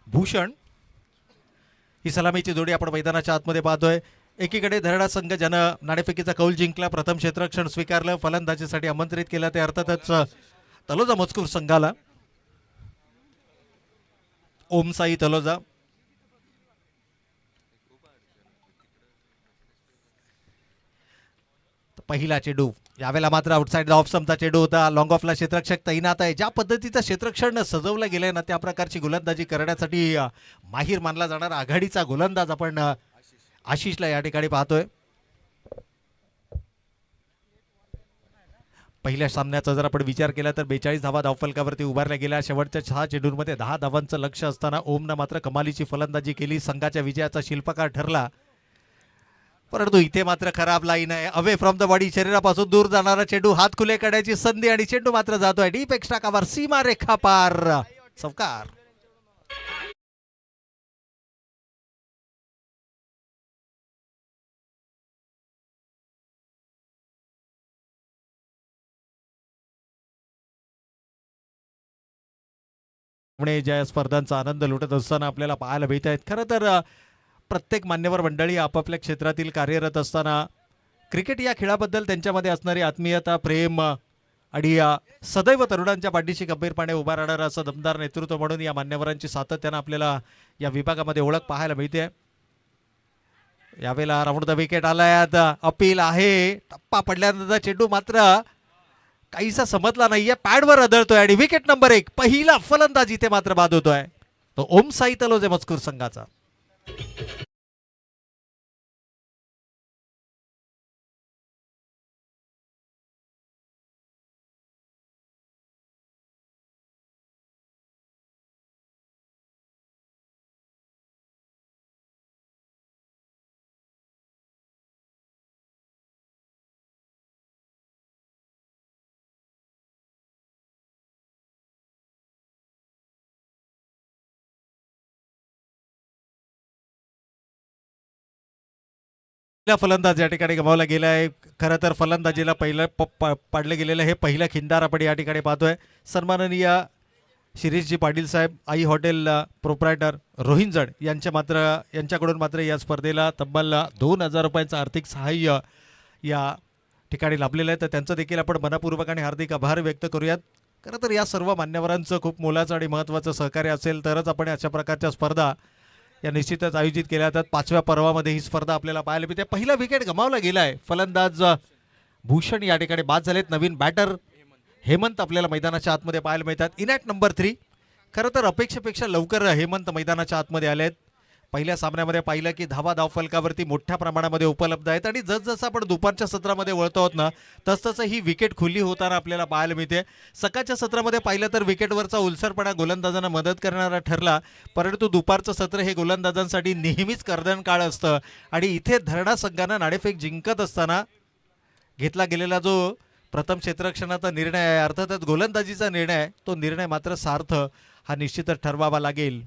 भूषण ही सलामीची जोडी आपण मैदानाच्या आतमध्ये पाहतोय. एकीकडे धरडा संघ ज्यानं नाणेफेकीचा कौल जिंकला, प्रथम क्षेत्ररक्षण स्वीकारलं, फलंदाजीसाठी आमंत्रित केलं, ते अर्थातच तलोजा मजकूर संघाला. ओमसाई तलोजा पहिला चेंडू, यावेळेला मात्र आउटसाइड द ऑफ स्टंपचा चेंडू होता. लॉंग ऑफला क्षेत्ररक्षक तैनात आहे. ज्या पद्धतीचं क्षेत्ररक्षण सजवलं गेलंय ना, त्या प्रकारची गोलंदाजी करण्यासाठी माहीर मानला जाणारा आघाडीचा गोलंदाज आपण आशिषला या ठिकाणी पाहतोय. पहिल्या सामन्याचा जर आपण विचार केला तर 42 धावा धावफलकावरती उभारल्या गेल्या. शेवटच्या 6 चेंडूंमध्ये 10 धावांचं लक्ष असताना ओमनं मात्र कमालीची फलंदाजी केली, संघाच्या विजयाचा शिल्पकार ठरला. परंतु इथे मात्र खराब लाईन आहे. अवे फ्रॉम द बॉडी, शरीरापासून दूर जाणारा चेंडू, हात खुले करण्याची संधी आणि चेंडू मात्र जातोय डीप एक्स्ट्रा कव्हर, सीमा रेखा पार, चौकार. ज्या स्पर्धांचा आनंद लुटत असताना आपल्याला पाहायला मिळत आहेत. खरं तर प्रत्येक मान्यवर मंडळी आपापल्या क्षेत्रातील कार्यरत असताना क्रिकेट या खेळाबद्दल त्यांच्यामध्ये असणारी आत्मीयता, प्रेम आणि सदैव तरुणांच्या पाठीशी गंभीरपणे उभा राहणारं असं दमदार नेतृत्व म्हणून या मान्यवरांची सातत्यानं आपल्याला या विभागामध्ये ओळख पाहायला मिळते. यावेळेला राऊंड द विकेट आलाय, अपील आहे. टप्पा पडल्यानंतर चेंडू मात्र काहीसा समजला नाहीये, पॅडवर आदळतोय आणि विकेट नंबर 1, पहिला फलंदाज इथे मात्र बाद होतोय तो ओमसाई तलोजा मजकूर संघाचा. फलंदाज या ठिकाणी गमावला गेला आहे. खरं तर फलंदाजीला पहिलं पाडलं गेलेलं हे पहिलं खिंडार आपण या ठिकाणी पाहतोय. सन्माननीय शिरीषजी पाटील साहेब, आई हॉटेल प्रोप्रायटर रोहिंजड यांच्याकडून मात्र या स्पर्धेला तब्बल 2000 रुपयांचं आर्थिक सहाय्य या ठिकाणी लाभलेलं आहे. तर त्यांचं देखील आपण मनपूर्वक आणि हार्दिक आभार व्यक्त करूयात. खरं तर या सर्व मान्यवरांचं खूप मोलाचं आणि महत्त्वाचं सहकार्य असेल तरच आपण अशा प्रकारच्या स्पर्धा या निश्चितच आयोजित केल्या जातात. 5व्या पर्वामध्ये ही स्पर्धा आपल्याला पाहायला मिळते. पहिला विकेट गमावला गेला आहे. फलंदाज भूषण या ठिकाणी बाद झालेत. नवीन बॅटर हेमंत आपल्याला मैदानाच्या आतमध्ये पाहायला मिळतात. Enact number 3. खरं तर अपेक्षेपेक्षा लवकर हेमंत मैदानाच्या आतमध्ये आले आहेत. पहिल्या सामन्यामध्ये पाहिलं की धावा धावफलकावरती मोठ्या प्रमाणामध्ये उपलब्ध आहेत आणि जसजसं आपण दुपारच्या सत्रामध्ये वळतो आहोत ना, तसतसं ही विकेट खुली होताना आपल्याला पाहायला मिळते. सकाळच्या सत्रामध्ये पाहिलं तर विकेटवरचा उलसरपणा गोलंदाजांना मदत करणारा ठरला, परंतु दुपारचं सत्र हे गोलंदाजांसाठी नेहमीच कर्दन काळ असतं आणि इथे धरडा संघानं नाणेफेक जिंकत असताना घेतला गेलेला जो प्रथम क्षेत्ररक्षणाचा निर्णय आहे, अर्थातच गोलंदाजीचा निर्णय आहे, तो निर्णय मात्र सार्थ हा निश्चितच ठरवावा लागेल.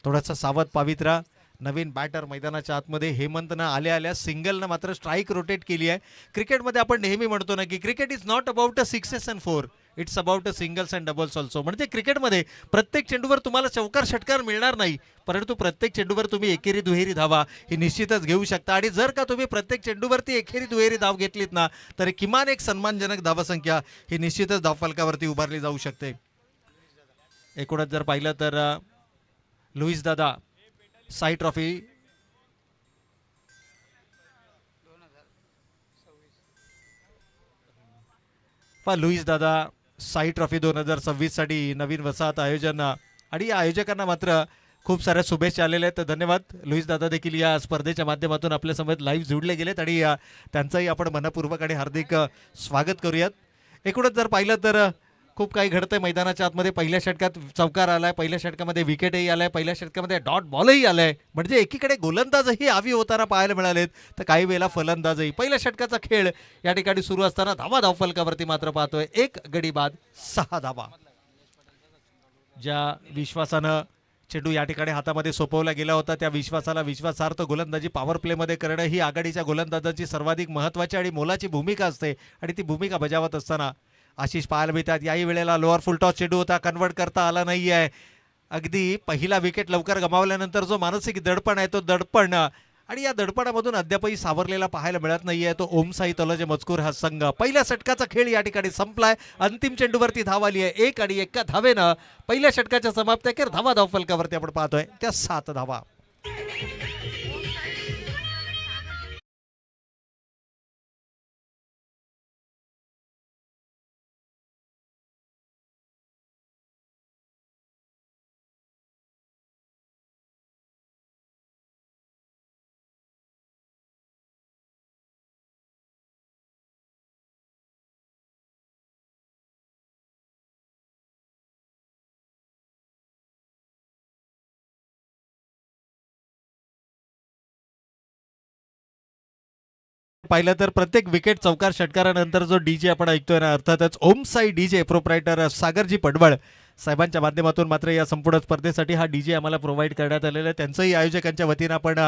थोडासा सावध पावित्रा. नवीन बॅटर मैदानाच्या आतमध्ये हेमंतनं आल्या सिंगलनं मात्र स्ट्राईक रोटेट केली आहे. क्रिकेटमध्ये आपण नेहमी म्हणतो ना की cricket is not about a 6 and 4, it's about a singles and doubles also. म्हणजे क्रिकेटमध्ये प्रत्येक चेंडूवर तुम्हाला चौकार षटकार मिळणार नाही, परंतु प्रत्येक चेंडूवर तुम्ही एकेरी दुहेरी धावा ही निश्चितच घेऊ शकता. आणि जर का तुम्ही प्रत्येक चेंडूवरती एकेरी दुहेरी धाव घेतलीत ना, तर किमान एक सन्मानजनक धावसंख्या ही निश्चितच धावफलकावरती उभारली जाऊ शकते. एकूणच जर पाहिलं तर लुईस दादा साई ट्रॉफी लुईस दादा साई ट्रॉफी 2026 साठी नवीन वसाहत आयोजन आणि या आयोजकांना मात्र खूप साऱ्या शुभेच्छा आलेल्या आहेत. धन्यवाद. लुईस दादा देखील या स्पर्धेच्या माध्यमातून आपल्या समोर लाईव्ह जोडले गेलेत आणि त्यांचंही आपण मनपूर्वक आणि हार्दिक स्वागत करूयात. एकूणच जर पाहिलं तर खूप काही घडतंय मैदानाच्या आतमध्ये. पहिल्या षटकात चौकार आलाय, पहिल्या षटकामध्ये विकेटही आलाय, पहिल्या षटकामध्ये डॉट बॉलही आलाय. म्हणजे एकीकडे गोलंदाजही आवी होताना पाहायला मिळालेत, तर काही वेळेला फलंदाजही. पहिल्या षटकाचा खेळ या ठिकाणी सुरू असताना धावा धावफलकावरती मात्र पाहतोय 1 गडी बाद 6 धावा. ज्या विश्वासानं चेंडू या ठिकाणी हातामध्ये सोपवला गेला होता, त्या विश्वासाला विश्वासार्थ गोलंदाजी पॉवर प्लेमध्ये करणं ही आघाडीच्या गोलंदाजांची सर्वाधिक महत्त्वाची आणि मोलाची भूमिका असते आणि ती भूमिका बजावत असताना आशिष पाहायला मिळतात. याही वेळेला लोअर फुल टॉस चेंडू होता, कन्वर्ट करता आला नाही आहे अगदी पहिला विकेट लवकर गमावल्यानंतर जो मानसिक दडपण आहे तो दडपण आणि या दडपणामधून अद्यापही सावरलेला पाहायला मिळत नाहीये तो ओम साई तलोजा मजकूर हा संघ. पहिल्या षटकाचा खेळ या ठिकाणी संपलाय. अंतिम चेंडूवरती धाव आली आहे 1 आणि 1 धावेनं पहिल्या षटकाच्या समाप्तीअखेर धावा धावफलकावरती आपण पाहतोय त्या 7 धावा. पाहिलं तर प्रत्येक विकेट चौकार षटकारानंतर जो डीजे आपण ऐकतोय ना अर्थातच ओम साई डीजे प्रोप्रायटर सागरजी पडवळ साहेबांच्या माध्यमातून मात्र या संपूर्ण स्पर्धेसाठी हा डीजे आम्हाला प्रोव्हाइड करण्यात आलेला आहे. त्यांचंही आयोजकांच्या वतीनं आपण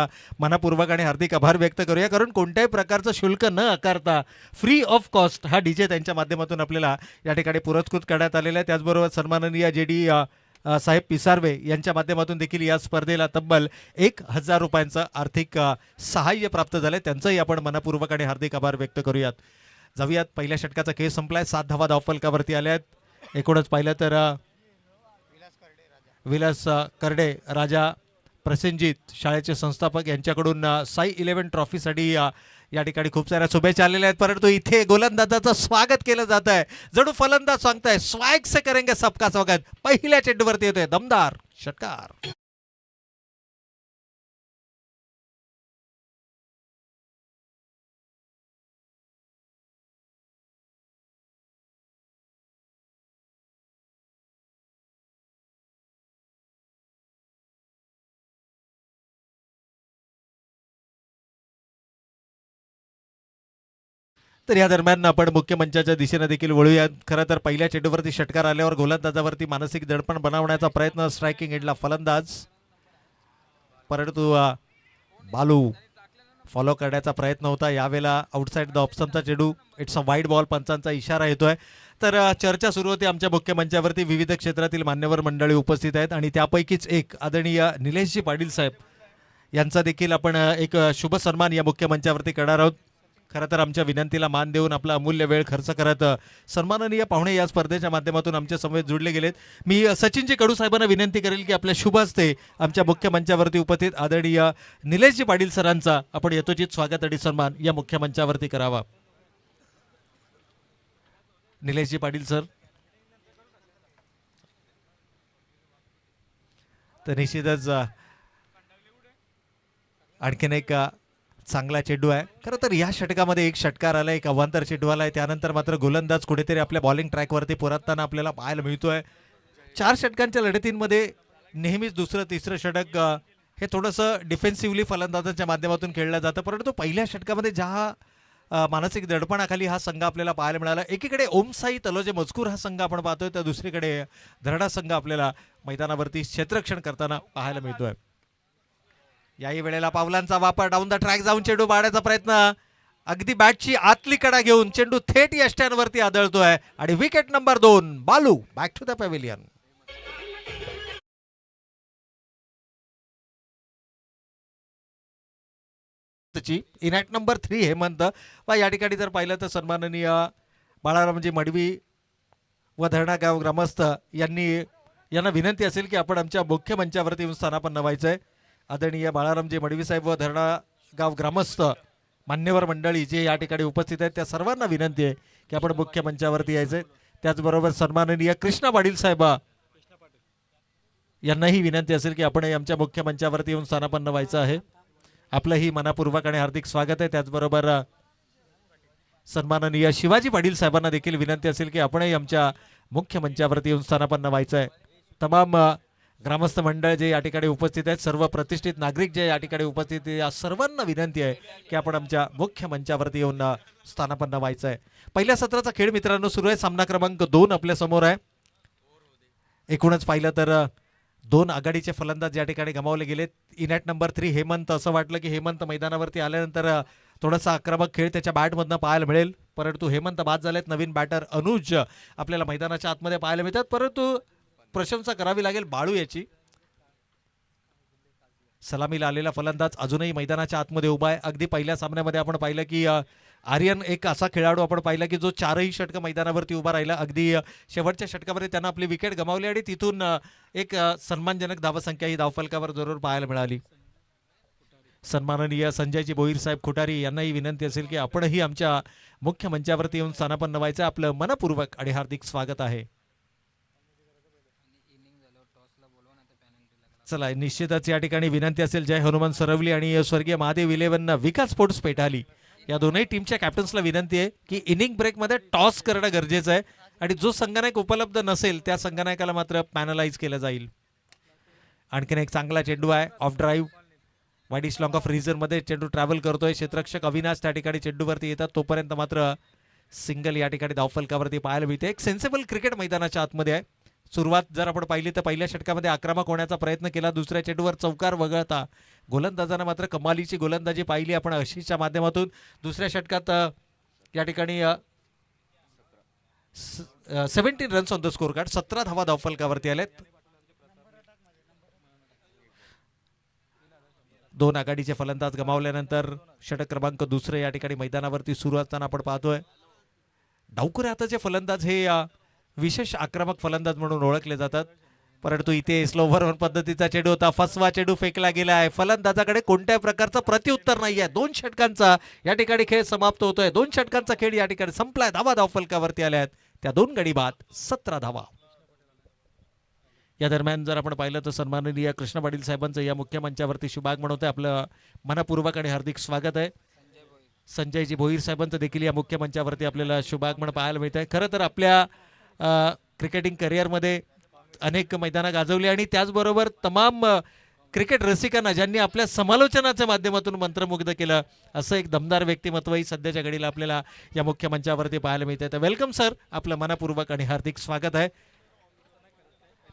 मनपूर्वक आणि हार्दिक आभार व्यक्त करूया कारण कोणत्याही प्रकारचं शुल्क न आकारता फ्री ऑफ कॉस्ट हा डीजे त्यांच्या माध्यमातून आपल्याला या ठिकाणी पुरस्कृत करण्यात आलेला आहे. त्याचबरोबर सन्माननीय JD साहेब पिसारवे यांच्या माध्यमातून देखील या स्पर्धेला तब्बल 1000 रुपयांचं आर्थिक सहाय्य प्राप्त झालंय. त्यांचंही आपण मनपूर्वक आणि हार्दिक आभार व्यक्त करूयात. जाऊयात पहिल्या षटकाचा खेळ संपलाय. 7 धावा धावफलकावरती आल्या आहेत. एकूणच पाहिलं तर विलास करडे राजा प्रसेनजीत शाळेचे संस्थापक यांच्याकडून साई 11 ट्रॉफीसाठी या ठिकाणी खूप साऱ्या शुभेच्छा आलेल्या आहेत. परंतु इथे गोलंदाजाचं स्वागत केलं जात आहे. जणू फलंदाज सांगताय स्वॅग से करेंगे सबका स्वागत. पहिल्या चेंडूवरती येतोय दमदार षटकार. तर या दरम्यान आपण मुख्य मंचाच्या दिशेने देखील वळूया. खरं तर पहिल्या चेंडूवरती षटकार आल्यावर गोलंदाजावरती मानसिक दडपण बनवण्याचा प्रयत्न स्ट्रायकिंग एंडला फलंदाज परंतु बालू फॉलो करण्याचा प्रयत्न होता. यावेळेला आउटसाइड द ऑप्शनचा चेंडू इट्स अ वाईड बॉल पंचांचा इशारा येतोय. तर चर्चा सुरू होती आमच्या मुख्य मंचावरती. विविध क्षेत्रातील मान्यवर मंडळी उपस्थित आहेत आणि त्यापैकीच एक आदरणीय निलेशजी पाटील साहेब यांचा देखील आपण एक शुभ सन्मान या मुख्य मंचावरती करणार आहोत. खरं तर आमच्या विनंतीला मान देऊन आपला अमूल्य वेळ खर्च करत सन्माननीय पाहुणे या स्पर्धेच्या माध्यमातून आमच्या समवेत जुळले गेलेत. मी सचिनजी कडू साहेबांना विनंती करेल की आपल्या शुभ हस्ते आमच्या मुख्य मंचावरती उपस्थित आदरणीय निलेशजी पाटील सरांचा आपण यथोचित स्वागत आणि सन्मान या मुख्य मंचावरती करावा. निलेशजी पाटील सर. तर निश्चितच आणखीन एक चांगला चेंडू आहे. खरं तर या षटकामध्ये एक षटकार आलाय एक अवांतर चेंडू आलाय. त्यानंतर मात्र गोलंदाज कुठेतरी आपल्या बॉलिंग ट्रॅकवरती परतताना आपल्याला पाहायला मिळतोय. 4 षटकांच्या लढतींमध्ये नेहमीच दुसरं तिसरं षटक हे थोडंसं डिफेन्सिव्हली फलंदाजांच्या माध्यमातून खेळलं जातं. परंतु पहिल्या षटकामध्ये ज्या मानसिक दडपणाखाली हा संघ आपल्याला पाहायला मिळाला. एकीकडे ओम साई तलोजा मजकूर हा संघ आपण पाहतोय तर दुसरीकडे धरडा संघ आपल्याला मैदानावरती क्षेत्ररक्षण करताना पाहायला मिळतोय. याही वेळेला पावलांचा वापर डाऊन द ट्रॅक जाऊन चेंडू पाडण्याचा प्रयत्न अगदी बॅटची आतली कडा घेऊन चेंडू थेट यष्ट्यांवरती आदळतोय आणि wicket number 2 Balu back to the pavilion. In at number 3 Hemant व या ठिकाणी जर पाहिलं तर सन्माननीय बाळारामजी मडवी व धरणा गाव ग्रामस्थ यांना विनंती असेल की आपण आमच्या मुख्य मंचावरती येऊन स्थानापन्न व्हायचंय. आदरणीय बाळारामजी मडवी साहेब व धरणा गाव ग्रामस्थ मान्यवर मंडळी जे या ठिकाणी उपस्थित आहेत त्या सर्वांना विनंती आहे की आपण मुख्य मंचावरती यायचंय. त्याचबरोबर सन्माननीय कृष्णा पाटील साहेब यांनाही विनंती असेल की आपण आमच्या मुख्य मंचावरती येऊन स्थानापन्न व्हायचं आहे. आपलंही मनापूर्वक आणि हार्दिक स्वागत आहे. त्याचबरोबर सन्माननीय शिवाजी पाटील साहेबांना देखील विनंती असेल की आपणही आमच्या मुख्य मंचावरती येऊन स्थानापन्न व्हायचं आहे. तमाम ग्रामस्थ मंडळ जे या ठिकाणी उपस्थित आहेत सर्व प्रतिष्ठित नागरिक जे या ठिकाणी उपस्थित आहेत या सर्वांना विनंती आहे की आपण आमच्या मुख्य मंचावरती येऊन स्थानापन्न व्हायचं आहे. पहिल्या सत्राचा खेळ मित्रांनो सुरू आहे. सामना क्रमांक 2 आपल्या समोर आहे. एकूणच पाहिलं तर 2 आघाडीचे फलंदाज या ठिकाणी गमावले गेलेत. In at number 3 Hemant. असं वाटलं की हेमंत मैदानावरती आल्यानंतर थोडासा आक्रमक खेळ त्याच्या बॅटमधनं पाहायला मिळेल परंतु हेमंत बाद झालेत. नवीन बॅटर अनुज आपल्याला मैदानाच्या आतमध्ये पाहायला मिळतात. परंतु प्रशंसा करावी लागेल बाळू याची. सलामीला आलेला फलंदाज अजूनही मैदानाच्या आतमध्ये उभा आहे. अगदी पहिल्या सामन्यामध्ये आपण पाहिलं की आर्यन एक असा खेळाडू आपण पाहिला की जो 4ही षटकं मैदानावरती उभा राहिला. अगदी शेवटच्या षटकामध्ये त्यानं आपली विकेट गमावली आणि तिथून एक सन्मानजनक धावसंख्या ही धावफलकावर जरूर पाहायला मिळाली. सन्माननीय संजयजी भोईर साहेब खुटारी यांनाही विनंती असेल की आपणही आमच्या मुख्य मंचावरती येऊन स्थानापन्न व्हायचं. आपलं मनपूर्वक आणि हार्दिक स्वागत आहे. चला निश्चितच या ठिकाणी विनंती असेल जय हनुमान सरवली आणि स्वर्गीय महादेव 11 विकास स्पोर्ट्स पेठाली या दोनही टीमच्या कॅप्टन्सला विनंती आहे की इनिंग ब्रेकमध्ये टॉस करणं गरजेचं आहे आणि जो संघनायक उपलब्ध नसेल त्या संघनायकाला मात्र पॅनलाइज केलं जाईल. आणखीन एक चांगला चेंडू आहे off drive wideish long off रिझनमध्ये चेंडू ट्रॅव्हल करतोय. क्षेत्ररक्षक अविनाश त्या ठिकाणी चेंडूवरती येतात तोपर्यंत मात्र सिंगल या ठिकाणी धावफलकावरती पाहायला मिळते. एक सेन्सेबल क्रिकेट मैदानाच्या आतमध्ये आहे. सुरुवात जर आपण पाहिली तर पहिल्या षटकामध्ये आक्रमक होण्याचा प्रयत्न केला. दुसऱ्या चेंडूवर चौकार वगळता गोलंदाजानं मात्र कमालीची गोलंदाजी पाहिली आपण आशिषच्या माध्यमातून. दुसऱ्या षटकात या ठिकाणी 17 runs on the score card 17 धावा धावफलकावरती आलेत. 2 आघाडीचे फलंदाज गमावल्यानंतर षटक क्रमांक दुसरे या ठिकाणी मैदानावरती सुरू असताना आपण पाहतोय. डावखुरे हाताचे फलंदाज हे विशेष आक्रमक फलंदाज म्हणून ओळखले जातात. परंतु इथे स्लोवर पद्धतीचा चेंडू होता. फसवा चेंडू फेकला गेला आहे. फलंदाजाकडे कोणत्याही प्रकारचं प्रत्युत्तर नाही आहे. 2 षटकांचा या ठिकाणी खेळ समाप्त होतोय. 2 षटकांचा खेळ या ठिकाणी संपलाय. धावा धावफलकावरती आल्या आहेत त्या 2 गडी बाद 17 धावा. या दरम्यान जर आपण पाहिलं तर सन्माननीय कृष्ण पाटील साहेबांचं या मुख्य मंचावरती शुभागमन होतंय. आपलं मनपूर्वक आणि हार्दिक स्वागत आहे. संजयजी भोईर साहेबांचं देखील या मुख्य मंचावरती आपल्याला शुभागमन पाहायला मिळत आहे. खरं तर आपल्या क्रिकेटिंग करिअरमध्ये अनेक मैदानं गाजवली आणि त्याचबरोबर तमाम क्रिकेट रसिकांना ज्यांनी आपल्या समालोचनाच्या माध्यमातून मंत्रमुग्ध केलं असं एक दमदार व्यक्तिमत्वही सध्याच्या घडीला आपल्याला या मुख्य मंचावरती पाहायला मिळतं. तर वेलकम सर, आपलं मनपूर्वक आणि हार्दिक स्वागत आहे.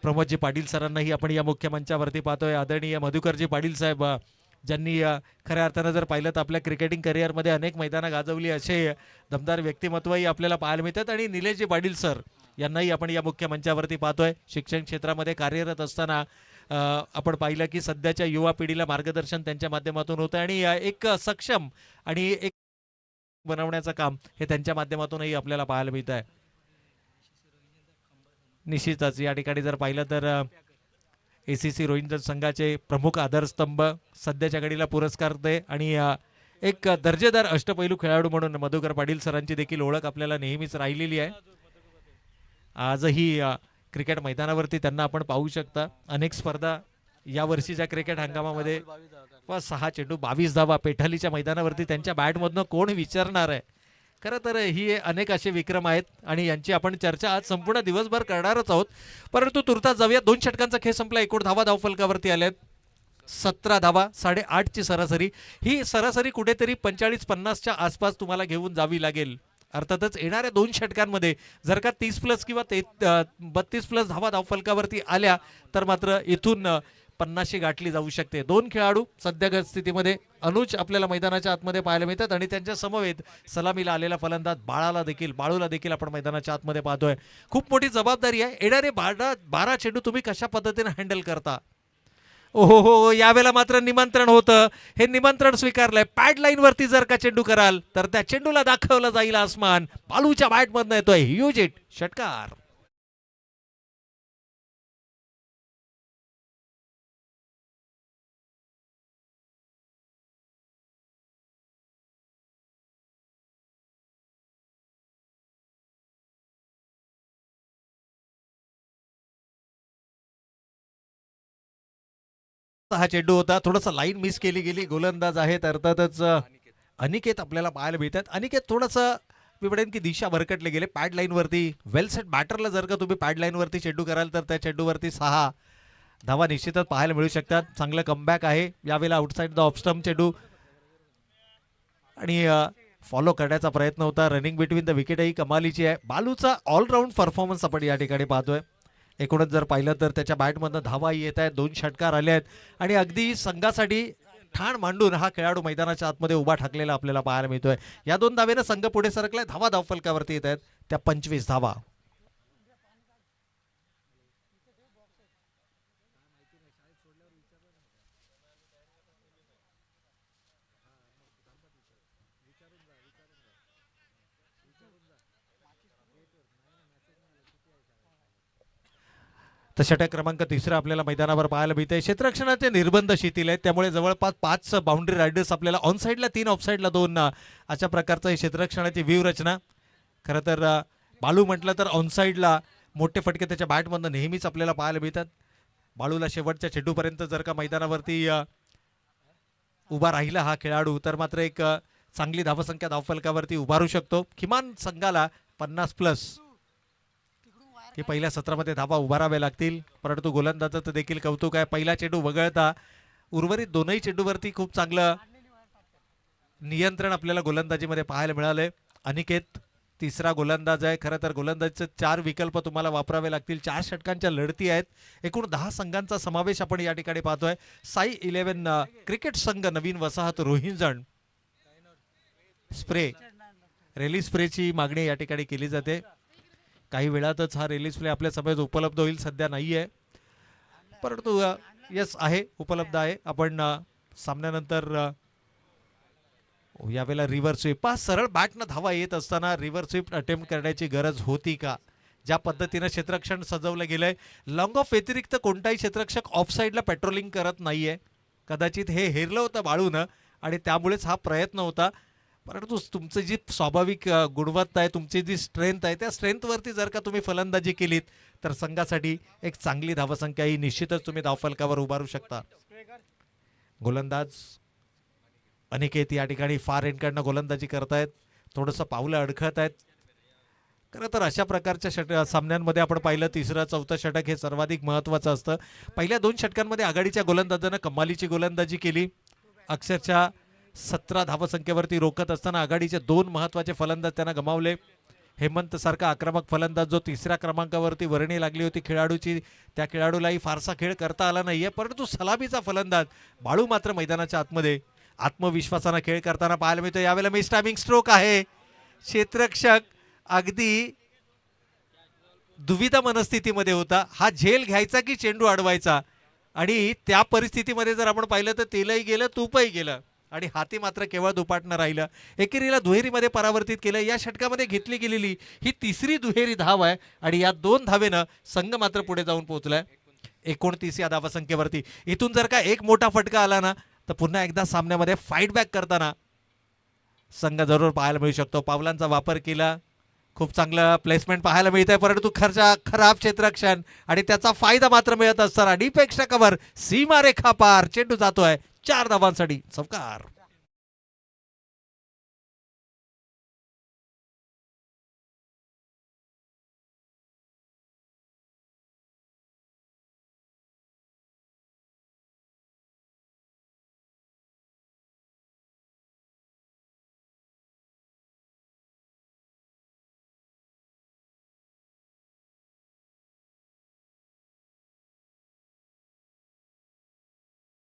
प्रमोदजी पाटील सरांनाही आपण या मुख्य मंचावरती पाहतोय. आदरणीय मधुकरजी पाटील साहेब ज्यांनी खऱ्या अर्थानं जर पाहिलं तर आपल्या क्रिकेटिंग करिअरमध्ये अनेक मैदानं गाजवली असे दमदार व्यक्तिमत्वही आपल्याला पाहायला मिळतात. आणि निलेशजी पाटील सर यांनाही आपण या मुख्य मंचावरती पाहतोय. शिक्षण क्षेत्रामध्ये कार्यरत असताना आपण पाहिलं की सध्याच्या युवा पिढीला मार्गदर्शन त्यांच्या माध्यमातून होतं आणि एक सक्षम आणि एक बनवण्याचं काम हे त्यांच्या माध्यमातूनही आपल्याला पाहायला मिळत आहे. निश्चितच या ठिकाणी जर पाहिलं तर ACC रोहिंटन संघाचे प्रमुख आधारस्तंभ सध्याच्या घडीला पुरस्कार दे आणि एक दर्जेदार अष्टपैलू खेळाडू म्हणून मधुकर पाटील सरांची देखील ओळख आपल्याला नेहमीच राहिलेली आहे. आजही क्रिकेट मैदानावरती त्यांना आपण पाहू शकता. अनेक स्पर्धा या वर्षीच्या क्रिकेट हंगामामध्ये 6 चेंडू 22 धावा पेठालीच्या मैदानावरती त्यांच्या बॅटमधनं कोण विचारणार आहे. खरं तर ही अनेक असे विक्रम आहेत आणि यांची आपण चर्चा आज संपूर्ण दिवसभर करणारच आहोत. परंतु तुर्तास जाऊया. 2 षटकांचा खेळ संपला. एकूण धावा धावफलकावरती आल्यात 17 धावा 8.5 ची सरासरी. ही सरासरी कुठेतरी 45-50च्या आसपास तुम्हाला घेऊन जावी लागेल. अर्थातच येणाऱ्या 2 षटकांमध्ये जर का 30+ किंवा 32+ धावा धावफलकावरती आल्या तर मात्र इथून 50शी गाठली जाऊ शकते. 2 खेळाडू सध्या स्थितीमध्ये अनुज आपल्याला मैदानाच्या आतमध्ये पाहायला मिळतात आणि त्यांच्या समवेत सलामीला आलेला फलंदाज बाळूला देखील आपण मैदानाच्या आतमध्ये पाहतोय. खूप मोठी जबाबदारी आहे. येणारे 12 चेंडू तुम्ही कशा पद्धतीने हँडल करता. ओहो, यावेळेला मात्र निमंत्रण होतं. हे निमंत्रण स्वीकारलंय. पॅड लाईन वरती जर का चेंडू कराल तर त्या चेंडूला दाखवलं जाईल आसमान. बालूच्या बॅटमधनं येतोय ह्यूज हिट, षटकार. हा चेंडू होता. थोडंसं लाईन मिस केली गेली. गोलंदाज आहेत अर्थातच अनिकेत आपल्याला पाहायला मिळतात. अनिकेत थोडंसं मी म्हणेन की दिशा भरकटले गेले पॅड लाईन वरती. वेल सेट बॅटरला जर का तुम्ही पॅड लाईन वरती चेंडू कराल तर त्या चेंडूवरती 6 धावा निश्चितच पाहायला मिळू शकतात. चांगलं कमबॅक आहे. यावेळेला आउटसाइड द ऑफ स्टंप चेंडू आणि फॉलो करण्याचा प्रयत्न होता. रनिंग बिटवीन द विकेटही कमालीची आहे. बालूचा ऑलराऊंड परफॉर्मन्स आपण या ठिकाणी पाहतोय. एकूणच जर पाहिलं तर त्याच्या बॅटमधनं धावा येत आहेत. 2 षटकार आले आहेत आणि अगदी संघासाठी ठाण मांडून हा खेळाडू मैदानाच्या आतमध्ये उभा ठाकलेला आपल्याला पाहायला मिळतोय. या 2 धावेनं संघ पुढे सरकलाय. धावा धावफलकावरती येत आहेत त्या 25 धावा. तर षटक क्रमांक 3 आपल्याला मैदानावर पाहायला मिळते. क्षेत्ररक्षणाचे निर्बंध शिथिल आहेत, त्यामुळे जवळपास 5 बाउंड्री रायडर्स आपल्याला ऑन साईडला 3, ऑफ साईडला 2 अशा प्रकारचं क्षेत्ररक्षणाची व्यूहरचना. खरं तर बाळू म्हटलं तर ऑन साईडला मोठे फटके त्याच्या बॅटमधनं नेहमीच आपल्याला पाहायला मिळतात. बाळूला शेवटच्या चेंडूपर्यंत जर का मैदानावरती उभा राहिला हा खेळाडू तर मात्र एक चांगली धावसंख्या धावफलकावरती उभारू शकतो. किमान संघाला 50+ की पहिल्या सत्रामध्ये धावा उभाराव्या लागतील. परंतु गोलंदाजाचं देखील कौतुक आहे. पहिला चेंडू वगळता उर्वरित दोनही चेंडूवरती खूप चांगलं नियंत्रण आपल्याला गोलंदाजीमध्ये पाहायला मिळालंय. अनिकेत तिसरा गोलंदाज आहे. खरं तर गोलंदाजीचे 4 विकल्प तुम्हाला वापरावे लागतील. 4 षटकांच्या लढती आहेत. एकूण 10 संघांचा समावेश आपण या ठिकाणी पाहतोय. साई 11 क्रिकेट संघ नवीन वसाहत रोहिंजण स्प्रे रेली स्प्रेची मागणी या ठिकाणी केली जाते. काही वेळातच हा रेली स्प्रे आपल्या समोर उपलब्ध होईल. सध्या नाही आहे, परंतु यस आहे, उपलब्ध आहे. आपण सामन्यानंतर यावेळेला रिव्हर स्वीप सरळ बॅटनं धावा येत असताना रिव्हर स्वीप अटेम्प्ट करण्याची गरज होती का? ज्या पद्धतीनं क्षेत्ररक्षण सजवलं गेलंय, लॉंग ऑफ व्यतिरिक्त कोणताही क्षेत्ररक्षक ऑफ साईडला पेट्रोलिंग करत नाहीये. कदाचित हे हेरलं होतं बाळूनं आणि त्यामुळेच हा प्रयत्न होता. परंतु तुमची जी स्वाभाविक गुणवत्ता आहे, तुमची जी स्ट्रेंथ आहे, त्या स्ट्रेंथवरती जर का तुम्ही फलंदाजी केलीत तर संघासाठी एक चांगली धावसंख्या ही निश्चितच तुम्ही धावफलकावर उभारू शकता. गोलंदाज अनिकेत या ठिकाणी फार एंडकडनं गोलंदाजी करतायत. थोडंसं पावलं अडखत आहेत. खरं तर अशा प्रकारच्या सामन्यांमध्ये आपण पाहिलं 3रं 4थं षटक हे सर्वाधिक महत्त्वाचं असतं. पहिल्या 2 षटकांमध्ये आघाडीच्या गोलंदाजानं कमालीची गोलंदाजी केली. अक्षरशः 17 धावसंख्येवरती रोखत असताना आघाडीचे 2 महत्त्वाचे फलंदाज त्यांना गमावले. हेमंत सारखा आक्रमक फलंदाज जो 3ऱ्या क्रमांकावरती वर्णी लागली होती खेळाडूची, त्या खेळाडूलाही फारसा खेळ करता आला नाहीये. परंतु सलामीचा फलंदाज बाळू मात्र मैदानाच्या आतमध्ये आत्मविश्वासानं खेळ करताना पाहायला मिळतो. यावेळेला मिस टायमिंग स्ट्रोक आहे. क्षेत्ररक्षक अगदी दुविधा मनस्थितीमध्ये होता. हा झेल घ्यायचा की चेंडू अडवायचा, आणि त्या परिस्थितीमध्ये जर आपण पाहिलं तर तेलही गेलं तूपही गेलं आणि हाती मात्र केवळ दुपाटणं राहिलं. एकेरीला दुहेरीमध्ये परावर्तित केलं. या षटकामध्ये घेतली गेलेली ही 3री दुहेरी धाव आहे आणि या 2 धावेनं संघ मात्र पुढे जाऊन पोहोचलाय 29 या धावसंख्येवरती. इथून जर का एक मोठा फटका आला ना तर पुन्हा एकदा सामन्यामध्ये फाईट बॅक करताना संघ जरूर पाहायला मिळू शकतो. पावलांचा वापर केला, खूप चांगलं प्लेसमेंट पाहायला मिळत आहे, परंतु खराब क्षेत्ररक्षण आणि त्याचा फायदा मात्र मिळत असताना डीपेक्षा कव्हर, सीमारेखा पार, चेंडू जातोय 4 धावांसाठी. चौकार.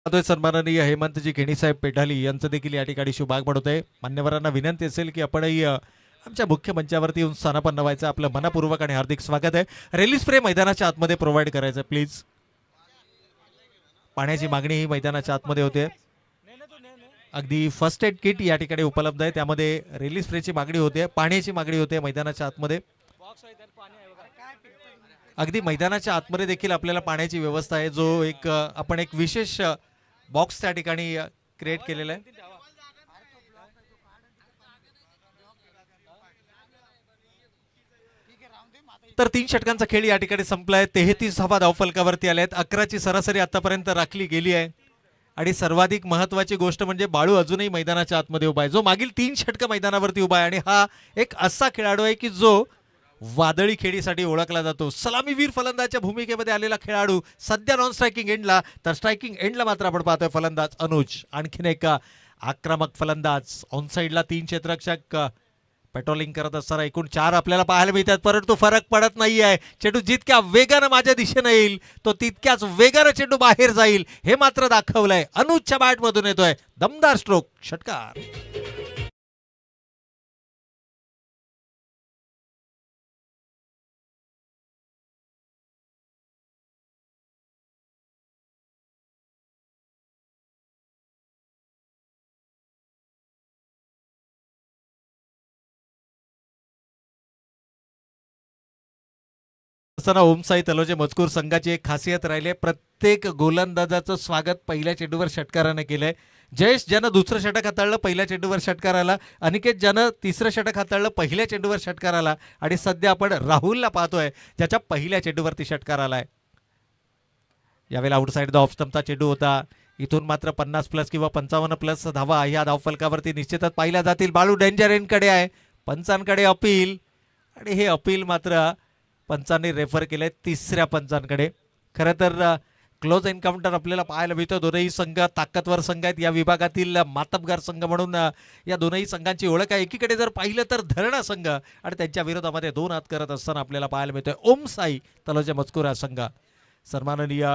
सन्माननीय हेमंतजी केणीसाहेब पेठाली यांचं देखील या ठिकाणी शुभागमन होत आहे. मान्यवरांना विनंती असेल की आपणही आमच्या मुख्य मंचावरती येऊन स्थानापन्न व्हायचं. आपलं मनपूर्वक आणि हार्दिक स्वागत आहे. रेली स्प्रे मैदानाच्या आतमध्ये प्रोव्हाइड करायचं प्लीज. पाण्याची मागणी ही मैदानाच्या आतमध्ये होते. अगदी फर्स्ट एड किट या ठिकाणी उपलब्ध आहे, त्यामध्ये रेली स्प्रेची मागणी होते, पाण्याची मागणी होते मैदानाच्या आतमध्ये. अगदी मैदानाच्या आतमध्ये देखील आपल्याला पाण्याची व्यवस्था आहे, जो एक आपण एक विशेष बॉक्स त्या ठिकाणी क्रिएट केलेला आहे. तर 3 षटकांचा खेळ या ठिकाणी संपलाय. 33 धावा धावफलकावरती आल्या आहेत. 11ची सरासरी आतापर्यंत राखली गेली आहे आणि सर्वाधिक महत्वाची गोष्ट म्हणजे बाळू अजूनही मैदानाच्या आतमध्ये उभा आहे, जो मागील 3 षटकं मैदानावरती उभा आहे आणि हा एक असा खेळाडू आहे की जो वादळी खेळीसाठी ओळखला जातो. सलामीवीर फलंदाजच्या भूमिकेमध्ये आलेला खेळाडू सध्या नॉन स्ट्रायकिंग एंडला, तर स्ट्रायकिंग एंडला मात्र आपण पाहतोय फलंदाज अनुज. आणखीन एक आक्रमक फलंदाज. ऑन साईडला 3 क्षेत्ररक्षक पेट्रोलिंग करत असताना एकूण 4 आपल्याला पाहायला मिळतात, परंतु फरक पडत नाही आहे. चेंडू जितक्या वेगानं माझ्या दिशेने येईल तो तितक्याच वेगानं चेंडू बाहेर जाईल हे मात्र दाखवलंय. अनुजच्या बॅटमधून येतोय दमदार स्ट्रोक, षटकार. असताना ओमसाई तलोजे मजकूर संघाची एक खासियत राहिली आहे, प्रत्येक गोलंदाजाचं स्वागत पहिल्या चेंडूवर षटकाराने केलंय. जयेश ज्यानं दुसरं षटक हाताळलं पहिल्या चेंडूवर षटकार आला, अनिकेत ज्यानं तिसरं षटक हाताळलं पहिल्या चेंडूवर षटकार आला, आणि सध्या आपण राहुलला पाहतोय ज्याच्या पहिल्या चेंडूवरती षटकार आलाय. यावेळेला आउटसाईड द ऑफ स्टंपचा चेंडू होता. इथून मात्र 50+ किंवा 55+ धावा ह्या धावफलकावरती निश्चितच पाहिल्या जातील. बाळू डेंजर एंडकडे आहे, पंचांकडे अपील, आणि हे अपील मात्र पंचांनी रेफर केले तिसऱ्या पंचांकडे. खरं तर क्लोज एन्काउंटर आपल्याला पाहायला मिळतं. दोनही संघ ताकदवर संघ आहेत. या विभागातील मातबगार संघ म्हणून या दोनही संघांची ओळख आहे. एकीकडे जर पाहिलं तर धरणा संघ आणि त्यांच्या विरोधामध्ये 2 हात करत असताना आपल्याला पाहायला मिळतोय ओमसाई तलोजा मजकूर हा संघ. सन्माननीय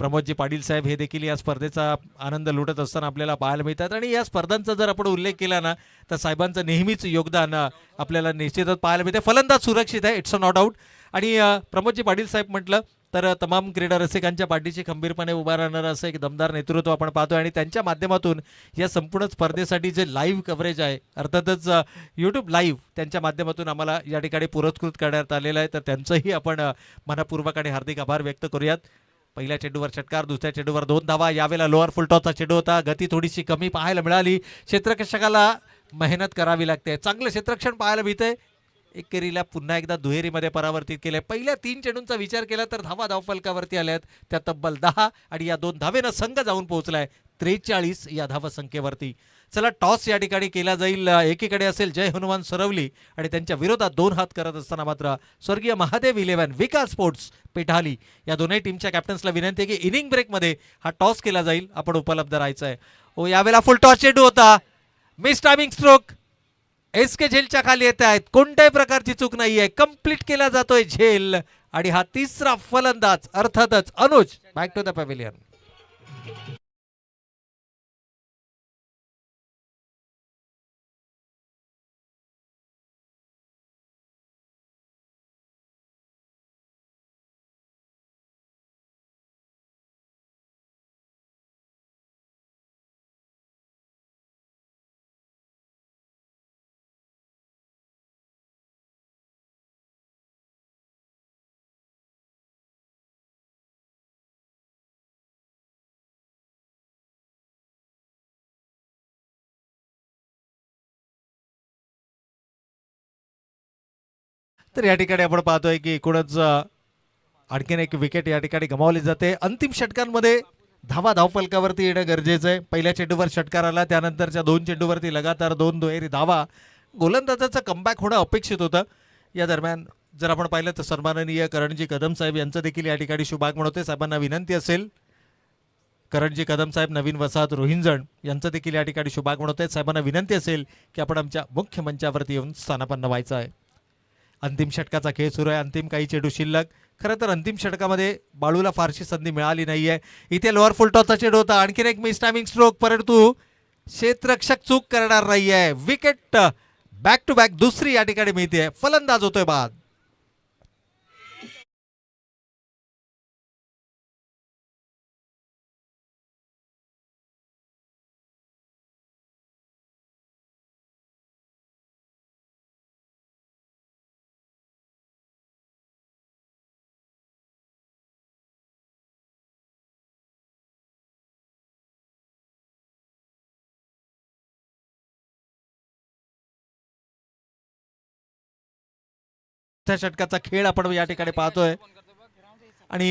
प्रमोदजी पाटील साहेब हे देखील या स्पर्धेचा आनंद लुटत असताना आपल्याला पाहायला मिळतात. आणि या स्पर्धांचा जर आपण उल्लेख केला ना तर साहेबांचं नेहमीच योगदान आपल्याला निश्चितच पाहायला मिळते. फलंदाज सुरक्षित आहे, इट्स अ नॉट आउट. आणि प्रमोदजी पाटील साहेब म्हटलं तर तमाम क्रीडा रसिकांच्या पाठीशी खंबीरपणे उभा राहणारं असं एक दमदार नेतृत्व आपण पाहतोय. आणि त्यांच्या माध्यमातून या संपूर्ण स्पर्धेसाठी जे लाईव्ह कव्हरेज आहे, अर्थातच यूट्यूब लाईव्ह त्यांच्या माध्यमातून आम्हाला या ठिकाणी पुरस्कृत करण्यात आलेलं आहे. तर त्यांचंही आपण मनपूर्वक आणि हार्दिक आभार व्यक्त करूयात. पहिल्या चेंडूवर षटकार, दुसऱ्या चेंडूवर 2 धावा. यावेळेला लोअर फुलटॉसचा चेंडू होता, गती थोडीशी कमी पाहायला मिळाली. क्षेत्ररक्षकाला मेहनत करावी लागते. चांगलं क्षेत्ररक्षण पाहायला मिळतंय. एकेरीला पुन्हा एकदा दुहेरीमध्ये परावर्तित केले. पहिल्या 3 चेंडूंचा विचार केला तर धावा धावफलकावरती आल्यात त्या तब्बल 10, आणि या 2 धावेनं संघ जाऊन पोहोचलाय 43 या धावसंख्येवरती. चला, टॉस या ठिकाणी केला जाईल. एकीकडे असेल जय हनुमान सरवली आणि त्यांच्या विरोधात 2 हात करत असताना मात्र स्वर्गीय महादेव 11 विकास स्पोर्ट्स पेठाली या दोनही टीमच्या कॅप्टन्सला विनंती आहे की इनिंग ब्रेकमध्ये हा टॉस केला जाईल, आपण उपलब्ध राहायचं आहे. ओ, यावेळेला फुल टॉस चेंडू होता, मिस टायमिंग स्ट्रोक. एसके झेलच्या खाली येत आहेत, कोणत्याही प्रकारची चूक नाहीये, कंप्लीट केला जातोय झेल. आणि हा तिसरा फलंदाज अर्थातच Anuj. Back to the pavilion. तर या ठिकाणी आपण पाहतोय की एकूणच आणखीन एक विकेट या ठिकाणी गमावली जाते. अंतिम षटकांमध्ये धावा धावफलकावरती येणं गरजेचं आहे. पहिल्या चेंडूवर षटकार आला, त्यानंतरच्या 2 चेंडूवरती लगातार 2 दुहेरी धावा. गोलंदाजाचं कमबॅक होणं अपेक्षित होतं. या दरम्यान जर आपण पाहिलं तर सन्माननीय करणजी कदम साहेब यांचं देखील या ठिकाणी शुभागमन होते. साहेबांना विनंती असेल, करणजी कदम साहेब नवीन वसाहत रोहिंजण यांचं देखील या ठिकाणी शुभागमन होते. साहेबांना विनंती असेल की आपण आमच्या मुख्य मंचावरती येऊन स्थानापन्न व्हायचं आहे. अंतिम षटकाचा खेळ सुरू आहे, अंतिम काही चेंडू शिल्लक. खरं तर अंतिम षटकामध्ये बाळूला फारशी संधी मिळाली नाहीये. इथे लोअर फुलटॉसचा चेंडू होता, आणखीन एक मिस टायमिंग स्ट्रोक, परंतु क्षेत्ररक्षक चूक करणार नाहीये. विकेट बॅक टू बॅक दुसरी या ठिकाणी मिळते. फलंदाज होतोय बाद. त्या षटकाचा खेळ आपण या ठिकाणी पाहतोय. आणि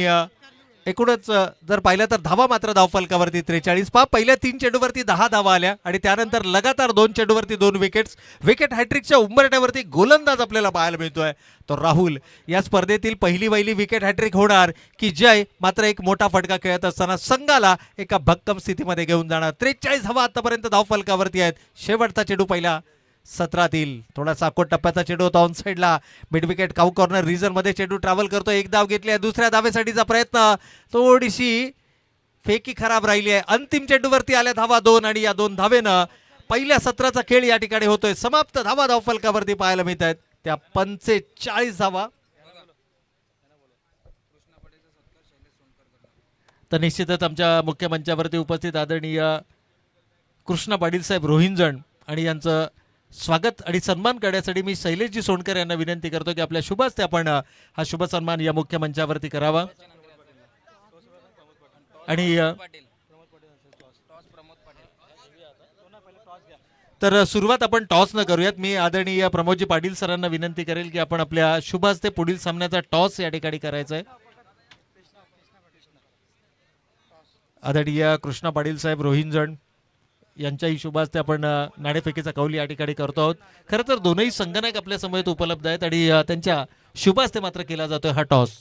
एकूणच जर पाहिलं तर धावा मात्र धावफलकावरती 43. पहिल्या 3 चेंडूवरती 10 धावा आल्या आणि त्यानंतर लगातार 2 चेंडूवरती 2 विकेट्स. विकेट हॅट्रिकच्या उंबरठ्यावरती गोलंदाज आपल्याला पाहायला मिळतोय तो राहुल. या स्पर्धेतील पहिली विकेट हॅट्रिक होणार की जय मात्र एक मोठा फटका खेळत असताना संघाला एका भक्कम स्थितीमध्ये घेऊन जाणार. 43 धावा आतापर्यंत धावफलकावरती आहेत. शेवटचा चेंडू पहिला 17तील थोडासा आकोट टप्प्याचा चेंडू होता ऑन साईडला. मिड विकेट काऊ कॉर्नर रिझन मध्ये चेंडू ट्रॅव्हल करतो. एक धाव घेतली आहे, दुसऱ्या धावेसाठीचा प्रयत्न थोडीशी फेकी खराब राहिली आहे. अंतिम चेंडूवरती आल्या धावा 2 आणि या 2 धावेनं पहिल्या सत्राचा खेळ या ठिकाणी होतोय समाप्त. धावा धावफलकावरती पाहायला मिळत आहेत त्या 45 धावा. तर निश्चितच आमच्या मुख्य मंचावरती उपस्थित आदरणीय कृष्णा पाटील साहेब रोहिंजण आणि यांचं स्वागत आणि सन्मान करण्यासाठी मी शैलेशजी सोनकर यांना विनंती करतो की आपल्या शुभ हस्ते आपण हा शुभ सन्मान या मुख्य मंचावरती करावा. आणि तर सुरुवात आपण टॉस न करूयात. मी आदरणीय प्रमोदजी पाटील सरांना विनंती करेल की आपण आपल्या शुभ हस्ते पुढील सामन्याचा टॉस या ठिकाणी करायचा आहे. आदरणीय कृष्णा पाटील साहेब रोहिंजण यांच्याही शुभ हस्ते आपण नाणेफेकीचा कौल या ठिकाणी करतो आहोत. खरं तर दोनही संगणक आपल्या समवेत उपलब्ध आहेत आणि त्यांच्या शुभ हस्ते मात्र केला जातोय हा टॉस.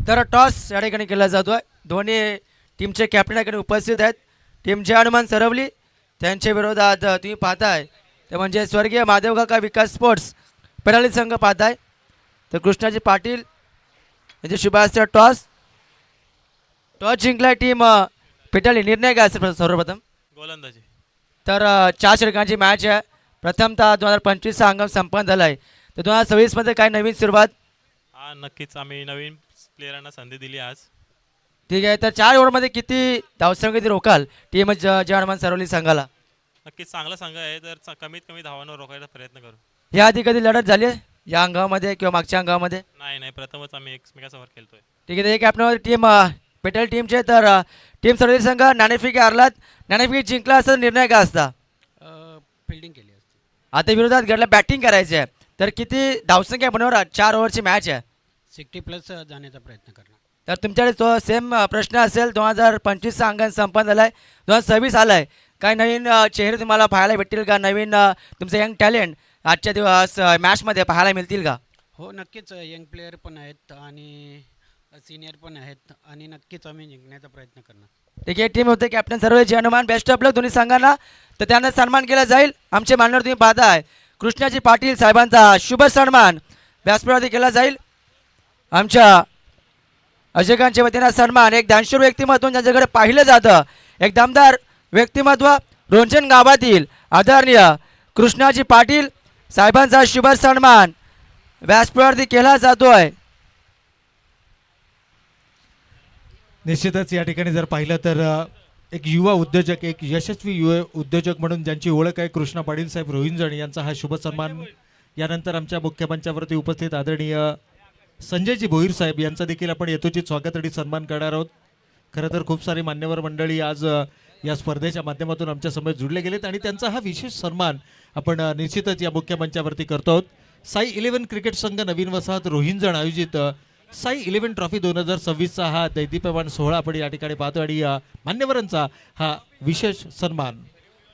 तर टॉस या ठिकाणी केला जातोय. दोन्ही टीमचे कॅप्टन या ठिकाणी उपस्थित आहेत. टीमचे हनुमान सरवली त्यांच्या विरोधात तुम्ही पाहताय ते म्हणजे स्वर्गीय महादेव काका विकास स्पोर्ट्स पेराली संघ पाहताय. तर कृष्णाजी पाटील यांचे शुभ हस्ते टॉस जिंकलाय टीम पेटाली. निर्णय काय असेल सर्वप्रथम? गोलंदाजी. तर 4 षटकांची मॅच आहे. प्रथमतः 2025चा हंगाम संपन्न झाला आहे. तर 2026मध्ये काय नवीन सुरुवात? हा नक्कीच आम्ही नवीन प्लेयरांना संधी दिली आज. ठीक आहे. तर 4 ओव्हरमध्ये किती धावसंख्या किती रोखाल टीम जे हनुमान सरवली संघाला? नक्कीच चांगला संघ आहे तर कमीत कमी धावांवर रोखायचा प्रयत्न करू. याआधी कधी लढत झाली आहे या हंगामामध्ये किंवा मागच्या हंगामामध्ये? नाही प्रथमच आम्ही एकमेकांसमोर खेळतोय. ठीक आहे. एक कॅप्टनवर टीम पेटल टीमचे तर टीम सरवली संघ नाणेफेकी हारलात. नाणेफेकी जिंकला असं निर्णय काय असता? फिल्डिंग केली असते. आता विरोधात घडला बॅटिंग करायची आहे. तर किती धावसंख्या बनवणार? 4 ओव्हरची मॅच आहे. 60+ जाण्याचा प्रयत्न करणार. तर तुमच्याकडे तो सेम प्रश्न असेल. 2025चा अंगण संपन्न झाला आहे. 2026 आला आहे. काही नवीन चेहरे तुम्हाला पाहायला भेटतील का? नवीन तुमचं यंग टॅलेंट आजच्या दिवस मॅचमध्ये पाहायला मिळतील का? हो नक्कीच यंग प्लेयर पण आहेत आणि सिनियर पण आहेत आणि नक्कीच आम्ही जिंकण्याचा प्रयत्न करणार. ठीक आहे. टीम होते कॅप्टन सर्व जे हनुमान बेस्ट ऑफ लक दोन्ही संघांना. तर त्यांना सन्मान केला जाईल. आमचे मान्यवर तुम्ही पाहताय कृष्णाजी पाटील साहेबांचा शुभ सन्मान व्यासपीठावरती केला जाईल. आमच्या अजयकांच्या वतीनं सन्मान एक दानशूर व्यक्तिमत्व ज्यांच्याकडे पाहिलं जातं, एक दमदार व्यक्तिमत्व रोंचन गावातील आदरणीय कृष्णाजी पाटील साहेबांचा शुभ सन्मान व्यासपीठावरती केला जातोय. निश्चितच या ठिकाणी जर पाहिलं तर एक युवा उद्योजक, एक यशस्वी युवा उद्योजक म्हणून ज्यांची ओळख आहे कृष्णा पाटील साहेब रोहिंजण यांचा हा शुभ सन्मान. यानंतर आमच्या मुख्य मंचावरती उपस्थित आदरणीय संजयजी भोईर साहेब यांचा देखील आपण यथोचित स्वागत आणि सन्मान करणार आहोत. खरं तर खूप सारी मान्यवर मंडळी आज या स्पर्धेच्या माध्यमातून आमच्या समोर जुळले गेलेत आणि त्यांचा हा विशेष सन्मान आपण निश्चितच या मुख्य मंचावरती करतो आहोत. साई 11 क्रिकेट संघ नवीन वसाहत रोहिंजण आयोजित साई 11 ट्रॉफी 2026चा हा दैदीप्यमान सोहळा आपण या ठिकाणी पाहतो आणि मान्यवरांचा हा विशेष सन्मान.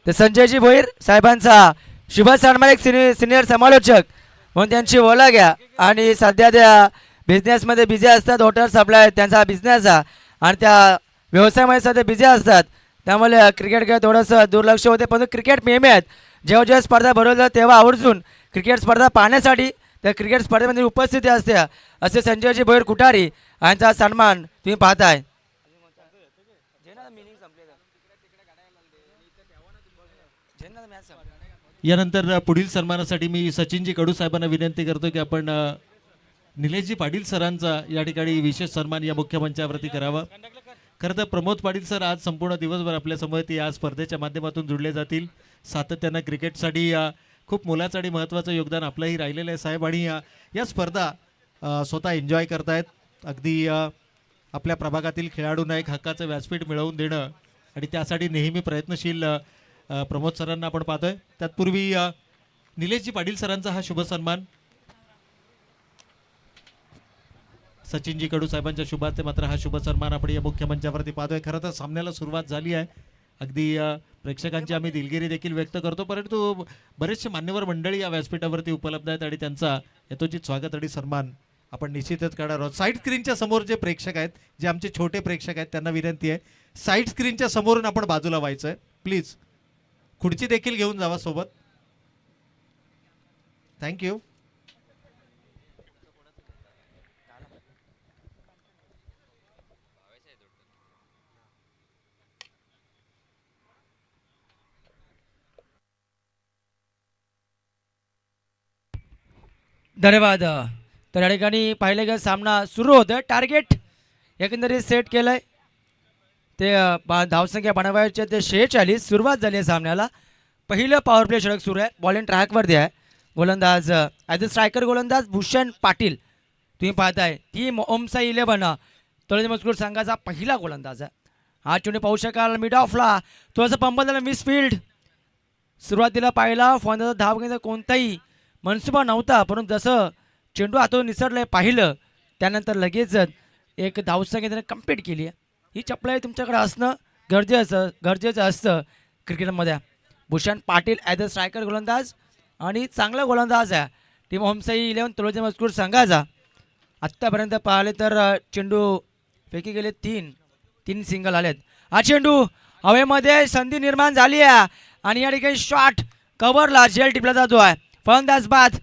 तर संजयजी भोईर साहेबांचा शुभ सन्मान एक सिनियर समालोचक म्हणून त्यांची ओळख घ्या आणि सध्या त्या बिझनेसमध्ये बिझी असतात. हॉटेल सप्लाय त्यांचा बिझनेस आहे आणि त्या व्यवसायामध्ये सध्या बिझी असतात. त्यामुळे क्रिकेटकडे थोडंसं दुर्लक्ष होते. पण क्रिकेट प्रेमी आहेत. जेव्हा जेव्हा स्पर्धा भरवल्या तेव्हा आवर्जून क्रिकेट स्पर्धा पाहण्यासाठी त्या क्रिकेट स्पर्धेमध्ये उपस्थिती असते. असे संजयजी भोईर कुठारी यांचा सन्मान तुम्ही पाहताय. यानंतर पुढील सन्मानासाठी मी सचिनजी कडू साहेबांना विनंती करतो की आपण निलेशजी पाटील सरांचा या ठिकाणी विशेष सन्मान या मुख्य मंचावरती करावा. खरं तर प्रमोद पाटील सर आज संपूर्ण दिवसभर आपल्यासमोर या स्पर्धेच्या माध्यमातून जुळले जातील. सातत्यानं क्रिकेटसाठी खूप मोलाचं आणि महत्त्वाचं योगदान आपलंही राहिलेलं आहे साहेब. आणि या स्पर्धा स्वतः एन्जॉय करतायत. अगदी आपल्या प्रभागातील खेळाडूंना एक हक्काचं व्यासपीठ मिळवून देणं आणि त्यासाठी नेहमी प्रयत्नशील प्रमोद सरांना आपण पाहतोय. तत्पूर्वी निलेशजी पाटील सरांचा हा शुभ सन्मान. सचिनजी कडू साहेबांच्या शुभार्थे मात्र हा शुभ सन्मान आपण या मुख्य मंचावरती पाहतोय. खरं तर सामन्याला सुरुवात झाली आहे. अगदी प्रेक्षकांची आम्ही दिलगिरी देखील व्यक्त करतो, परंतु बरेचसे मान्यवर मंडळी या व्यासपीठावरती उपलब्ध आहेत आणि त्यांचा यथोचित स्वागत आणि सन्मान आपण निश्चितच करणार आहोत. साईड स्क्रीनच्या समोर जे प्रेक्षक आहेत, जे आमचे छोटे प्रेक्षक आहेत, त्यांना विनंती आहे साईड स्क्रीनच्या समोरून आपण बाजूला व्हायचं आहे प्लीज. खुर्ची देखील घेऊन जावा सोबत. थँक्यू. धन्यवाद. तर या ठिकाणी पाहिलं गेलं सामना सुरू होतं. टार्गेट एकंदरीत सेट केलं आहे. ते धावसंख्या बनवायचे ते 46. सुरुवात झाली आहे सामन्याला. पहिलं पॉवर प्ले षटक सुरू आहे. बॉलिंग ट्रॅकवरती आहे. गोलंदाज ॲज अ स्ट्रायकर गोलंदाज भूषण पाटील तुम्ही पाहताय. टीम ओमसाई 11 तळोजा मजकूर संघाचा पहिला गोलंदाज आहे. हा चेंडू पाहू शकाल मिड ऑफला थोडासा पंप झाला मिस फील्ड. सुरुवातीला पाहिला फौंदाचा धाव घेण्याचा कोणताही मनसुबा नव्हता, परंतु जसं चेंडू हातून निसरलंय पाहिलं त्यानंतर लगेच एक धावसंख्या त्याने कंप्लीट केली आहे. ही चपळाई तुमच्याकडे असणं गरजेचं असतं क्रिकेटमध्ये. Bhushan Patil as a striker गोलंदाज आणि चांगला गोलंदाज आहे टीम ओमसाई 11 तळोजा मजकूर संघाचा. आत्तापर्यंत पाहिले तर चेंडू फेकी गेले 3 सिंगल आलेत. हा चेंडू हवेमध्ये संधी निर्माण झाली आहे आणि या ठिकाणी शॉट कव्हरला जेल टिपला जातो आहे. फलंदाज बाद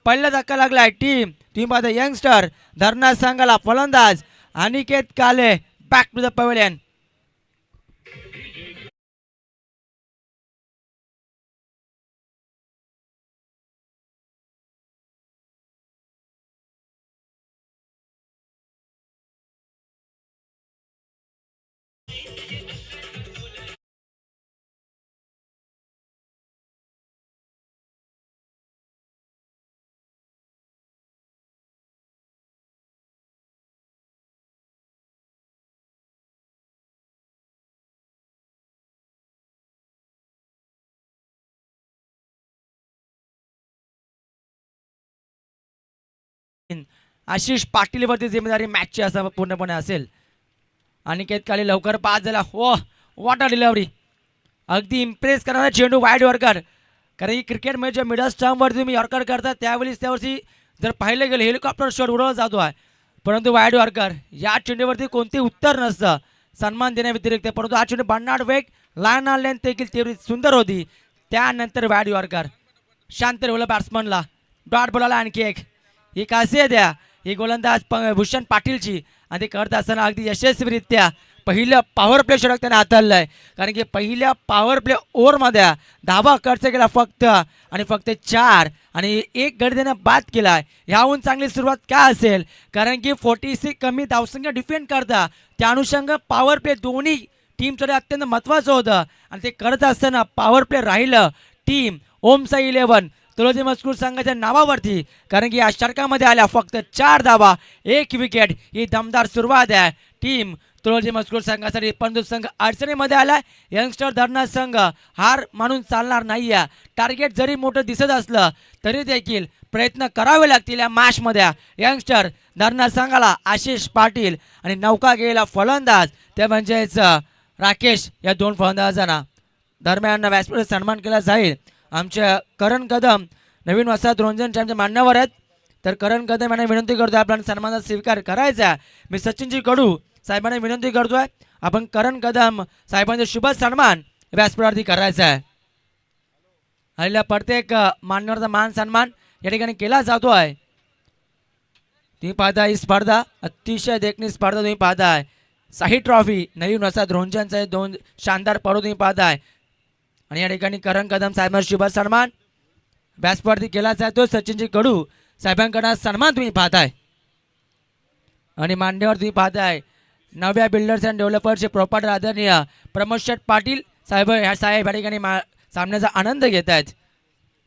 पहिला धक्का लागलाय. टीम तुम्ही पाहता यंगस्टर धरणा संघाला फलंदाज Aniket Kale back to the pavilion. Ashish पाटीलवरती जिम्मेदारी मॅचची असं पूर्णपणे असेल. अनिकेत काळे लवकर पास झाला. हो वॉट अ डिलिव्हरी. अगदी इम्प्रेस करणारा चेंडू वाईड यॉर्कर. कारण की क्रिकेटमध्ये जे मिडल स्टंपवरती तुम्ही यॉर्कर करता त्यावर्षी जर पाहिलं गेलं हेलिकॉप्टर शॉट उडवला जातो आहे, परंतु वाईड यॉर्कर या चेंडूवरती कोणते उत्तर नसतं सन्मान देण्याव्यतिरिक्त. परंतु हा चेंडू भन्नाट वेग लाईन लेंथ देखील तेवढी सुंदर होती. त्यानंतर वाईड यॉर्कर शांत ठेवलं बॅट्समनला. डॉट बॉलला आणखी एक. ही खासियत आहे ही गोलंदाज भूषण पाटीलची आणि ते करत असताना अगदी यशस्वीरित्या पहिलं पॉवर प्ले षटक त्याने हाताळलं आहे. कारण की पहिल्या पॉवर प्ले ओव्हरमध्ये धावा खर्च केला फक्त 4 आणि एक गडी त्याने बाद केला आहे. ह्याहून चांगली सुरुवात काय असेल, कारण की 46 कमी धावसंख्या डिफेंड करता त्या अनुषंग पॉवर प्ले दोन्ही टीमसाठी अत्यंत महत्त्वाचं होतं आणि ते करत असताना पॉवर प्ले राहिलं टीम ओमसाई 11 तळोजा मजकूर संघाच्या नावावरती. कारण की या षटकामध्ये आल्या फक्त 4 धावा 1 विकेट. ही दमदार सुरुवात आहे टीम तळोजा मजकूर संघासाठी. परंतु संघ अडचणीमध्ये आला. यंगस्टर धरणा संघ हार मानून चालणार नाही आहे. टार्गेट जरी मोठं दिसत असलं तरी देखील प्रयत्न करावे लागतील या मॅचमध्ये. यंगस्टर धरणा संघाला आशिष पाटील आणि नौका गेला फलंदाज ते म्हणजेच राकेश या 2 फलंदाजांना दरम्यान व्यासपीठाचा सन्मान केला जाईल. आमच्या करण कदम नवीन वसाहत रोंजनचे आमचे मान्यवर आहेत. तर करण कदम यांना विनंती करतोय आपल्याला सन्मानाचा स्वीकार करायचा. मी सचिनजी कडू साहेबांना विनंती करतोय आपण करण कदम साहेबांचा शुभ सन्मान व्यासपीठावरती करायचा आहे. आलेल्या प्रत्येक मान्यवरचा मान सन्मान या ठिकाणी केला जातो आहे. तुम्ही पाहता ही स्पर्धा अतिशय देखणी स्पर्धा तुम्ही पाहताय. शाही ट्रॉफी नवीन वसाहत रोंजनचा 2 शानदार पर्व तुम्ही पाहताय आणि या ठिकाणी करण कदम साहेबांचा शुभ सन्मान व्यासपीठावरती केला जातो. सचिनजी कडू साहेबांकडे सन्मान तुम्ही पाहताय आणि मांडीवर तुम्ही पाहताय नव्या बिल्डर्स अँड डेव्हलपर्सचे प्रॉपर्टर आदरणीय प्रमोद शेठ पाटील साहेब ह्या या ठिकाणी सामन्याचा आनंद घेत आहेत.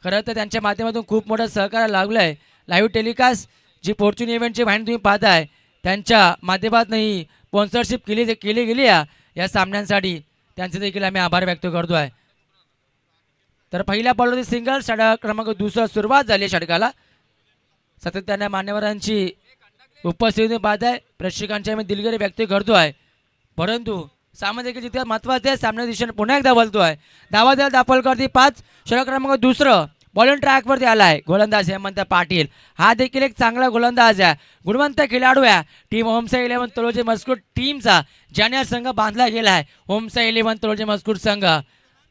खरं तर त्यांच्या माध्यमातून खूप मोठं सहकार्य लाभलं आहे. लाईव्ह टेलिकास्ट जी फॉर्च्यून इव्हेंटची वाहिनी तुम्ही पाहताय त्यांच्या माध्यमातून ही स्पॉन्सरशिप केली गेली आहे या सामन्यांसाठी. त्यांचे देखील आम्ही आभार व्यक्त करतो आहे. तर पहिल्या बॉलवरती सिंगल षटक क्रमांक 2 सुरुवात झाली षटकाला. सातत्याने मान्यवरांची उपस्थिती पाहताय. प्रेक्षकांची आम्ही दिलगिरी व्यक्त करतो आहे. परंतु सामना देखील जितक्या महत्त्वाचे आहे सामन्या दिशेने पुन्हा एकदा बोलतोय. धावा द्यायला दाखल 5 षटक क्रमांक 2 बॉलिंग ट्रॅकवरती आला आहे गोलंदाज हेमंत पाटील. हा देखील एक चांगला गोलंदाज आहे गुणवंत खेळाडू आहे. टीम ओमसाई 11 तळोजा मजकूर टीमचा ज्याने संघ बांधला गेला आहे ओमसाई 11 तळोजा मजकूर संघ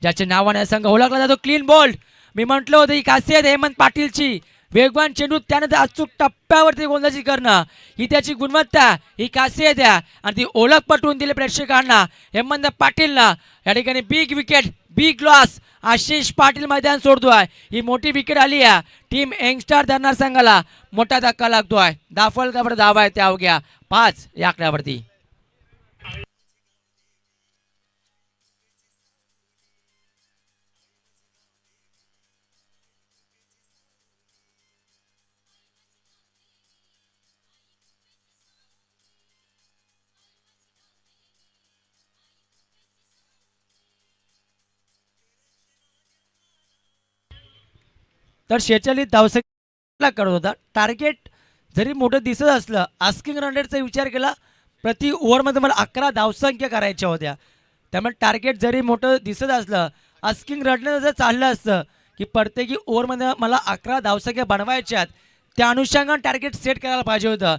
ज्याच्या नावाने संघ ओळखला जातो. क्लीन बोल्ड मी म्हटलं होतं ही खासियत हेमंत पाटीलची. वेगवान चेंडू त्यानंतर अचूक टप्प्यावरती गोलंदाजी करणं ही त्याची गुणवत्ता ही खासियत आहे आणि ती ओळख पटवून दिली प्रेक्षकांना. हेमंत पाटीलला या ठिकाणी big wicket big loss. Ashish Patil मैदान सोडतोय. ही मोठी विकेट आली आहे टीम यंगस्टर धरणार संघाला. मोठा धक्का लागतोय. धाव आहे त्या अवघ्या 5 या आकड्यावरती. तर 46 धावसंख्या करत होता. टार्गेट जरी मोठं दिसत असलं, आस्किंग रन रेटचा विचार केला प्रति ओव्हरमध्ये मला 11 धावसंख्या करायच्या होत्या. त्यामुळे टार्गेट जरी मोठं दिसत असलं, आस्किंग रन जर चाललं असतं की प्रत्येकी ओव्हरमध्ये मला 11 धावसंख्या बनवायच्यात, त्या अनुषंगाने टार्गेट सेट करायला पाहिजे होतं.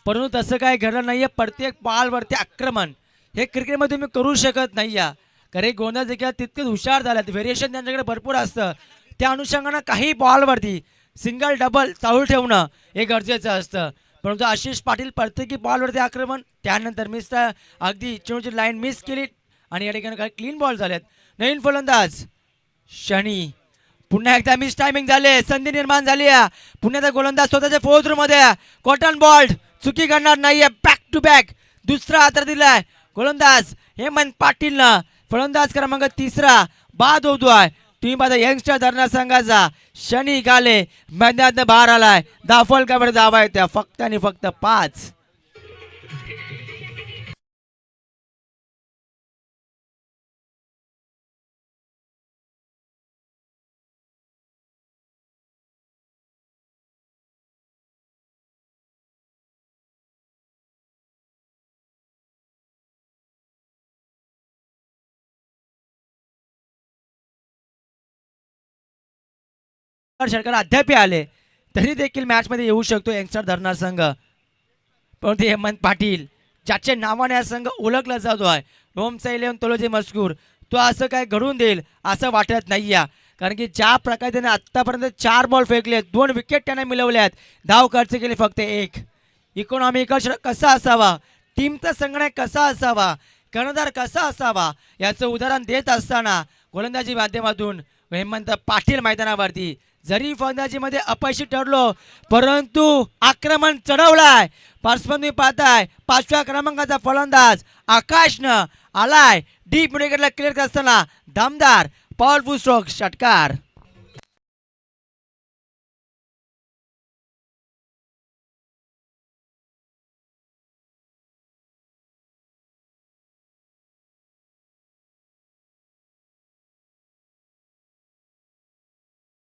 परंतु तसं काय घडलं नाही आहे. प्रत्येक बॉलवरती आक्रमण हे क्रिकेटमध्ये तुम्ही करू शकत नाही आहे. कारण गोंधळ देखील तितकेच हुशार झाल्यात, व्हेरिएशन त्यांच्याकडे भरपूर असतं. त्या अनुषंगानं काही बॉलवरती सिंगल डबल चालू ठेवणं हे गरजेचं असतं. परंतु आशिष पाटील प्रत्येकी बॉलवरती आक्रमण, त्यानंतर मिस अगदी चेंडूची लाईन मिस केली आणि या ठिकाणी काही क्लीन बॉल झालेत. नवीन फलंदाज शनी, पुन्हा एकदा मिस टायमिंग झाले, संधी निर्माण झाली आहे. पुन्हा एकदा गोलंदाज स्वतःच्या फोर्थ मध्ये कॉटन बॉल्ड चुकी करणार नाहीये. बॅक टू बॅक दुसरा आधार दिलाय गोलंदाज हेमंत पाटीलनं. फलंदाज क्रमांक 3 बाद होतोय. तुम्ही पाहता यंगस्टर धरणार संघाचा शनी गाले मैदानात बाहेर आलाय. दाफलकावर धावा येत्या फक्त आणि फक्त 5. षटकार अद्याप आले तरी देखील मॅच मध्ये येऊ शकतो यंगस्टर धरणार संघ. परंतु हेमंत पाटील ज्याच्या नावाने हा संघ ओळखला जातो आहे, होमचा 11 तोलोचे मजकूर, तो असं काय घडून देईल असं वाटत नाही आहे. कारण की ज्या प्रकारे त्याने आतापर्यंत 4 बॉल फेकले, 2 विकेट त्याने मिळवल्यात, धाव खर्च केले फक्त 1. इकॉनॉमिकल कसा असावा, टीमचा संघटन कसा असावा, कर्णधार कसा असावा याचं उदाहरण देत असताना गोलंदाजी माध्यमातून हेमंत पाटील मैदानावरती जरी फलंदाजीमध्ये अपयशी ठरलो परंतु आक्रमण चढवलाय. पार्श्वभूमी पाहताय 5व्या क्रमांकाचा फलंदाज आकाशनं आलाय डीप विकेटला क्लिअर करत असताना दमदार पॉवरफुल स्ट्रोक षटकार.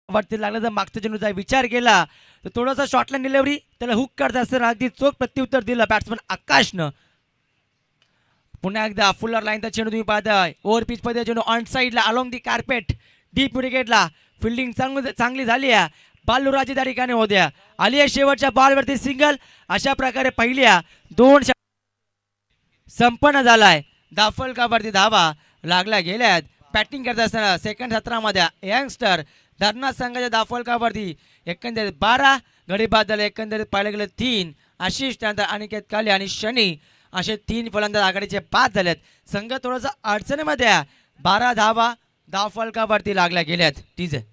वरती लागला जर मागच्या चेंडूचा विचार केला तर थोडासा शॉर्टलाईन डिलिव्हरी त्याला हुक करत असताना अगदी चोख प्रत्युत्तर दिलं बॅट्समन आकाशनं. पुन्हा एकदा फुलर लाईनचा चेंडू तुम्ही पाहताय, ओव्हर पिच मध्ये चेंडू ऑन साईडला अलॉंग दी कार्पेट डीप विकेटला फिल्डिंग चांगली झाली आहे. बालुराजी त्या ठिकाणी होत्या, आली आहे शेवटच्या बॉलवरती सिंगल. अशा प्रकारे पहिल्या 2 संपन्न झालाय. दाफलकावरती धावा लागल्या गेल्यात. बॅटिंग करत असताना सेकंड सत्रामध्ये यंगस्टर धरणार संघाच्या दाफलकावरती एकंदरीत 12 गडी बाद झाले. एकंदरीत पाहिलं गेलं 3. आशिष त्यानंतर अनिकेत काले आणि शनी असे 3 फलंदाज आघाडीचे 5 झालेत. संघ थोडासा अडचणीमध्ये आहे. 12 धावा दाफलकावरती लागल्या गेल्यात. ठीक आहे.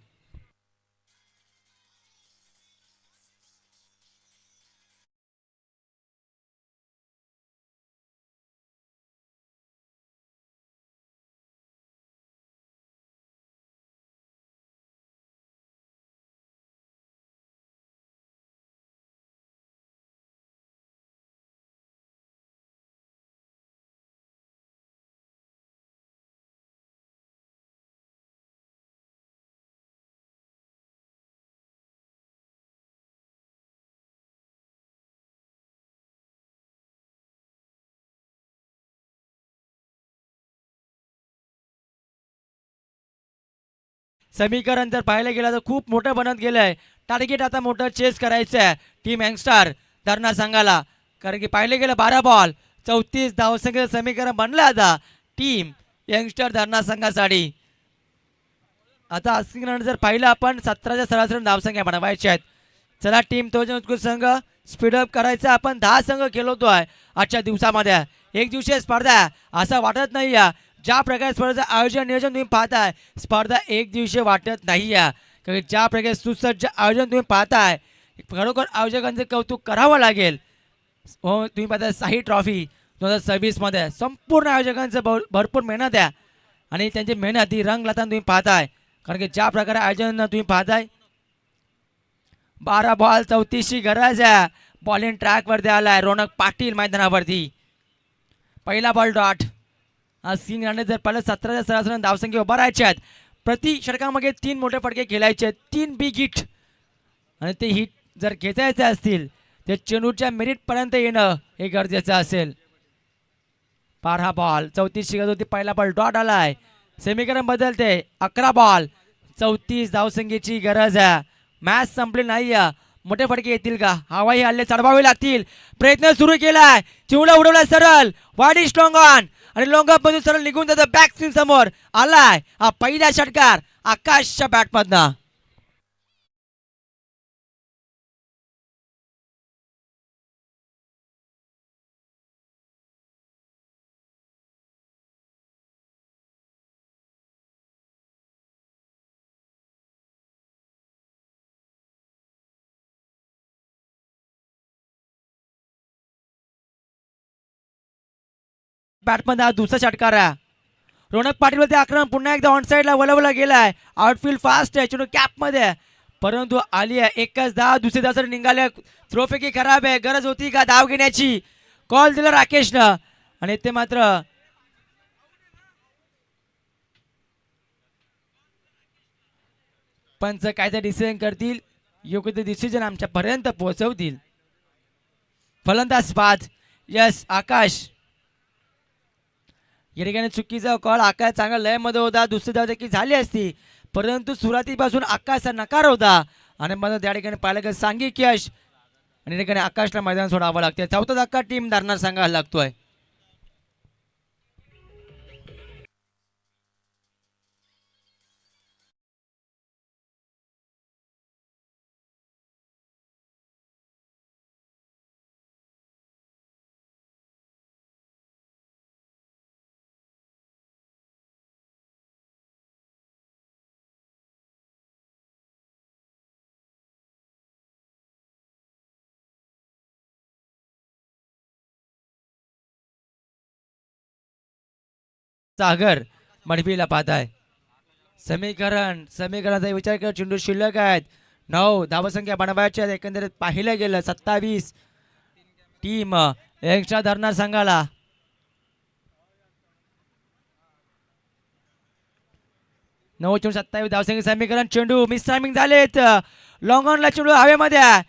समीकरण जर पाहायला गेलं तर खूप मोठं बनत गेलंय. टार्गेट आता मोठं चेस करायचं आहे टीम यंगस्टर धरणार संघाला. कारण की पाहिलं गेलं 12 बॉल 34 धावसंख्येचं समीकरण बनलं आता टीम यंगस्टर धरणार संघासाठी. आता आस्किंग रन जर पाहिलं आपण 17च्या सरासरी धावसंख्या बनवायच्या आहेत. चला टीम तोजन उत्कृष्ट संघ स्पीडअप करायचा. आपण 10 संघ खेळवतोय आजच्या दिवसामध्ये. एक दिवसीय स्पर्धा असं वाटत नाही आहे. ज्या प्रकारे स्पर्धेचं आयोजन नियोजन तुम्ही पाहताय, स्पर्धा एक दिवसीय वाटत नाही आहे. कारण ज्या प्रकारे सुसज्ज आयोजन तुम्ही पाहताय, खरोखर आयोजकांचे कौतुक करावं लागेल. हो, तुम्ही पाहताय शाही ट्रॉफी 2026 मध्ये संपूर्ण आयोजकांचं भरपूर मेहनत आहे आणि त्यांची मेहनत ही रंग लावताना तुम्ही पाहताय. कारण की ज्या प्रकारे आयोजन तुम्ही पाहताय, 12 बॉल 34ची गरज आहे. बॉलिंग ट्रॅकवरती आलाय रोनक पाटील मैदानावरती. पहिला बॉल डॉट. सिंग राणे जर पाहिलं 17च्या सरासरी धावसंख्या उभा राहायच्या आहेत. प्रति षटकामागे 3 मोठे फटके खेळायचे, 3 बिग हिट, आणि ते हिट जर खेचायचे असतील ते चेंडूच्या मेरिटपर्यंत येणं हे गरजेचं असेल. पार हा बॉल 34 शिकत होती, पहिला बॉल डॉट आलाय. समीकरण बदलते, 11 बॉल 34 धावसंख्येची गरज आहे. मॅच संपली नाही. मोठे फटके येतील का? हवाई हल्ले चढवावे लागतील. प्रयत्न सुरू केलाय, चिवडा उडवला सरळ, वाडी स्ट्रॉंग ऑन, आणि लॉंग मधून सरळ निघून जातो बॅक स्क्रीन समोर आलाय. हा पहिला षटकार आकाशच्या बॅटमधनं. बॅटमध्ये हा दुसरा षटकार आहे. रोनक पाटील आक्रमण पुन्हा एकदा ऑन साईडला वळवला गेलाय. आउटफील्ड फास्ट आहे, चेंडू कॅपमध्ये, परंतु आली आहे एकच धाव. दुसरी धाव निघाले, थ्रोपैकी खराब आहे. गरज होती का धाव घेण्याची? कॉल दिला राकेशनं, आणि ते मात्र पंच काय ते डिसिजन करतील, योग्य ते डिसिजन आमच्यापर्यंत पोहोचवतील. फलंदाज बाद. यस आकाश, या ठिकाणी चुकीचा कॉल. आकाश चांगला लयमध्ये होता, दुसरी धाव देखील झाली असती, परंतु सुरुवातीपासून आकाशचा नकार होता, आणि मग त्या ठिकाणी पाहिलं की सांघिक यश, आणि या ठिकाणी आकाशला मैदान सोडावं लागते. चौथा धक्का टीम धारणार संघाला लागतोय. सागर मडवीला पाहत आहे. समीकरणाचा विचार कर, चेंडू शिल्लक आहेत, 9 धावसंख्या बनवायच्या. एकंदरीत पाहिलं गेलं 27 टीम एक्स्ट्रा धरणार संघाला. नऊ चेंडू 27 धावसंख्या. समीकरण चेंडू मिस टायमिंग झालेत. लॉंग ऑनला चेंडू हवेमध्ये आहे,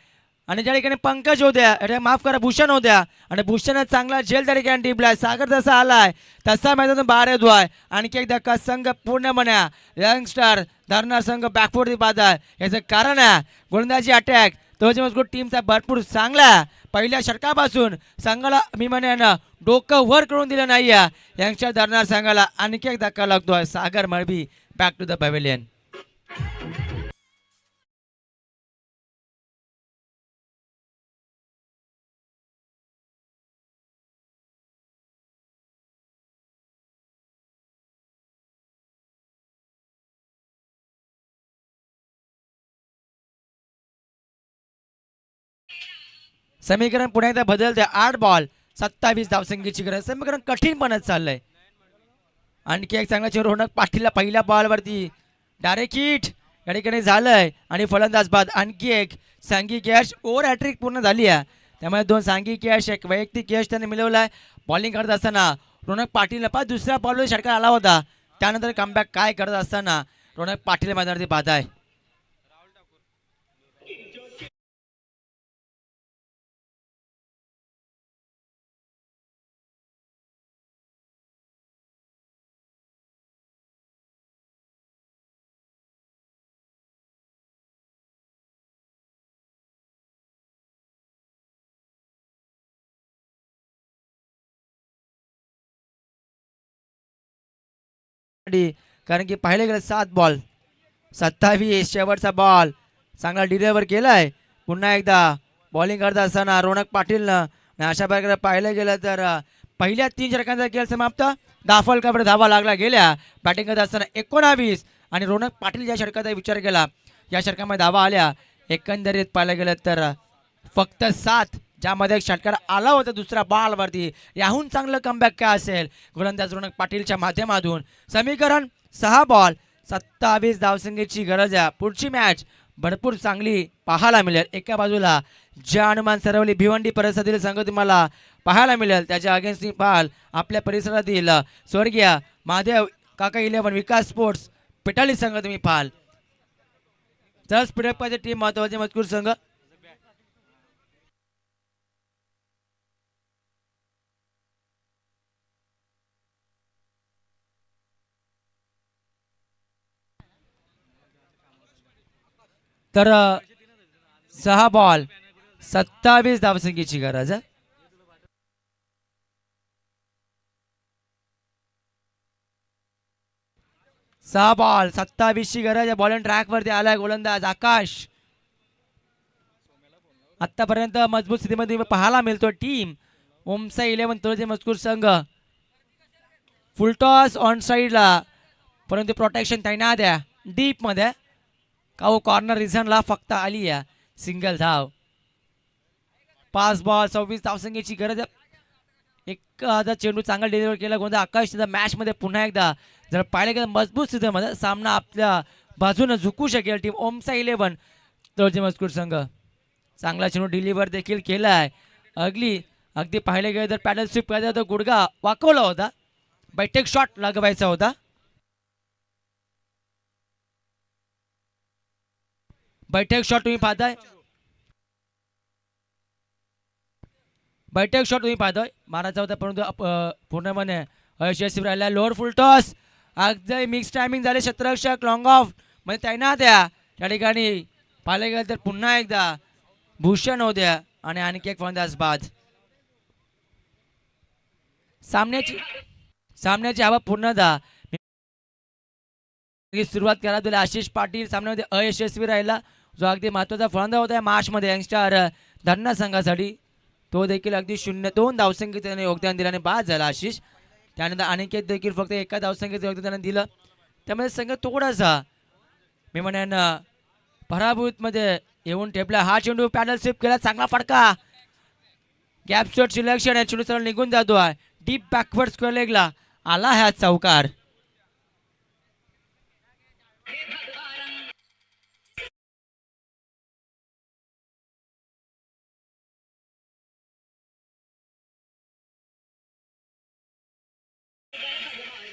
आणि ज्या ठिकाणी पंकज होत्या, माफ करा भूषण होत्या, आणि भूषण चांगला झेल त्या ठिकाणी टिपलाय. सागर जसा आलाय तसा मैदानातून बाहेर येतोय. आणखी एक धक्का, संघ पूर्ण म्हणा यंगस्टर धरणार संघ बॅकफुट पाहत आहे. याचं कारण आहे गोलंदाजी अटॅक तो मजबूत टीमचा भरपूर चांगला. पहिल्या षटकापासून संघाला मी म्हणेन डोकं वर करून दिलं नाही. यंगस्टर धरणार संघाला आणखी एक धक्का लागतोय. सागर मळबी बॅक टू द पॅव्हिलियन. समीकरण पुन्हा एकदा बदलते. 8 बॉल 27 धावसंख्येची गरज. समीकरण कठीण बनत चाललंय. आणखी एक चांगला चेंडू रोनक पाटीलला पहिल्या बॉलवरती डायरेक्ट हिट या ठिकाणी झालंय, आणि फलंदाज बाद. आणखी एक सांघिक यश, ओव्हर हॅट्रिक पूर्ण झाली आहे, त्यामुळे 2 सांघिक यश, एक वैयक्तिक यश त्याने मिळवलंय. बॉलिंग करत असताना रोनक पाटीलला पाच दुसऱ्या बॉलवर षटकार आला होता, त्यानंतर कमबॅक काय करत असताना रोनक पाटील मैदानावरती पाहत आहे. कारण की पाहिले गेलं 7 बॉल 27 शेवटचा बॉल चांगला डिलिव्हर केलाय. पुन्हा एकदा बॉलिंग करत असताना रोनक पाटीलनं, अशा प्रकारे पाहिलं गेलं तर पहिल्या 3 षटकांचा खेळ समाप्त. दाफलकाकडे धावा लागला गेल्या. बॅटिंग करत असताना 19, आणि रोनक पाटील या षटकाचा विचार केला, या षटकामध्ये धावा आल्या. एकंदरीत पाहिलं गेलं तर फक्त 7, ज्यामध्ये एक षटकार आला होता दुसऱ्या बॉलवरती. याहून चांगलं कमबॅक काय असेल गोलंदाज रोनक पाटीलच्या माध्यमातून. समीकरण 6 बॉल 27 धावसंख्येची गरज आहे. पुढची मॅच भरपूर चांगली पाहायला मिळेल. एका बाजूला ज्या अनुमान सरवली भिवंडी परिसरातील संघ तुम्हाला पाहायला मिळेल, त्याच्या अगेन्स्ट पाहाल आपल्या परिसरातील स्वर्गीय महादेव काका 11 विकास स्पोर्ट्स पेटाळी संघ तुम्ही पाहाल. तर स्पीडअपची टीम महत्वाचे मजकूर संघ. तर 6 बॉल 27 धावसंख्येची गरज आहे. सहा बॉल 27 ची गरज आहे. बॉल ट्रॅक वरती आलाय गोलंदाज आकाश. आतापर्यंत मजबूत स्थितीमध्ये पाहायला मिळतो टीम ओमसा 11 तळोजे मजकूर संघ. फुलटॉस ऑन साईडला, परंतु प्रोटेक्शन तैनात आहे डीप मध्ये. काऊ कॉर्नर रिझनला फक्त आली आहे सिंगल धाव. 5 बॉल 26 धावसंख्येची गरज आहे. एखादा चेंडू चांगला डिलिव्हर केला गोलंदाज आकाश. मॅच मध्ये पुन्हा एकदा जर पाहिले गेलं मजबूत स्थितीमध्ये सामना आपल्या बाजूने झुकू शकेल टीम ओमसा 11 तळोजे मजकूर संघ. चांगला चेंडू डिलिव्हर देखील केलाय. अगदी पाहिले गेलं तर पॅडल स्वीप करायचा होता, गुडगा वाकवला होता, बैठक शॉट लगवायचा होता. बैठक शॉट तुम्ही पाहताय, बैठक शॉट तुम्ही पाहताय मारायचा होता, परंतु पूर्णपणे अयशस्वी राहिला. लोअर फुल टॉस अगदी मिक्स टायमिंग झाले. क्षेत्ररक्षक लॉंग ऑफ मध्ये तैनात आहे. त्या ठिकाणी पाहिले गेलं तर पुन्हा एकदा भूषण होत्या आणि आणखी एक फलंदाज बाद. सामन्याची हवा पूर्णतः सुरुवात करा दिली. आशिष पाटील सामन्यामध्ये अयशस्वी राहिला, जो अगदी महत्वाचा फलंदाज होता मार्च मध्ये यंगस्टर धरणा संघासाठी. तो देखील अगदी 0-2 धावसंख्येत त्याने योगदान दिल्याने बाद झाला आशिष. त्यानंतर अनिकेत देखील फक्त एका धावसंख्येचं योगदान त्याने दिलं. त्यामध्ये संघ थोडासा मी म्हणेन पराभूत मध्ये येऊन ठेपला. हा चेंडू पॅडल स्वीप केला, चांगला फटका, गॅप शॉट सिलेक्शन आहे. चेंडू सरळ निघून जातो आहे डीप बॅकवर्ड स्क्वेअर लेगला आला हा चौकार.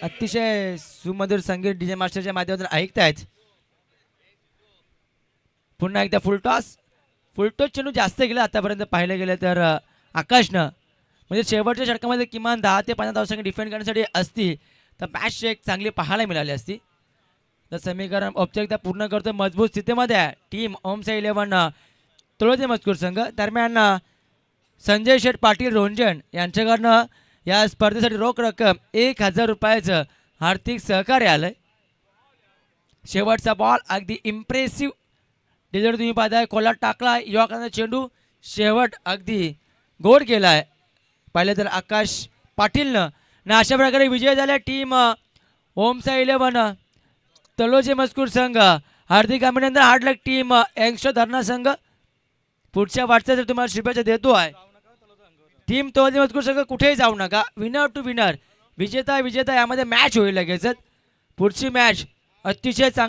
अतिशय सुमधुर संगीत डीजे मास्टरच्या माध्यमातून ऐकतायत. पुन्हा एकदा फुलटॉस चेंडू जास्त गेला आतापर्यंत पाहिलं गेलं तर आकाशनं. म्हणजे शेवटच्या षटकामध्ये किमान 10 ते 15 धावसंख्या डिफेंड करण्यासाठी असती तर मॅच एक चांगली पाहायला मिळाली असती. तर समीकरण औपचारिकता पूर्ण करतो. मजबूत स्थितीमध्ये आहे टीम ओमसा 11 तळोजे मजकूर संघ. दरम्यान संजय शेठ पाटील रोंजण यांच्याकडनं या स्पर्धेसाठी रोख रक्कम 1000 रुपयाचं आर्थिक सहकार्य आलंय. शेवटचा बॉल अगदी इम्प्रेसिव्ह डिलिव्हरी तुम्ही पाहताय. कोलाट टाकला युवकांचा चेंडू, शेवट अगदी गोड केलाय पाहिलं तर आकाश पाटीलनं. ना अशा प्रकारे विजय झाला टीम ओमसा 11 तळोजे मजकूर संघ. हार्दिक अभिनंदन. हार्ड लक टीम यंगस्टर धरणा संघ. पुढच्या वाटचाल तुम्हाला शुभेच्छा देतो आहे. टीम तळोजे मजकूर संघ कुठेही जाऊ नका. विनर टू विनर, विजेता यामध्ये मॅच होईल लगेचच. पुढची मॅच अतिशय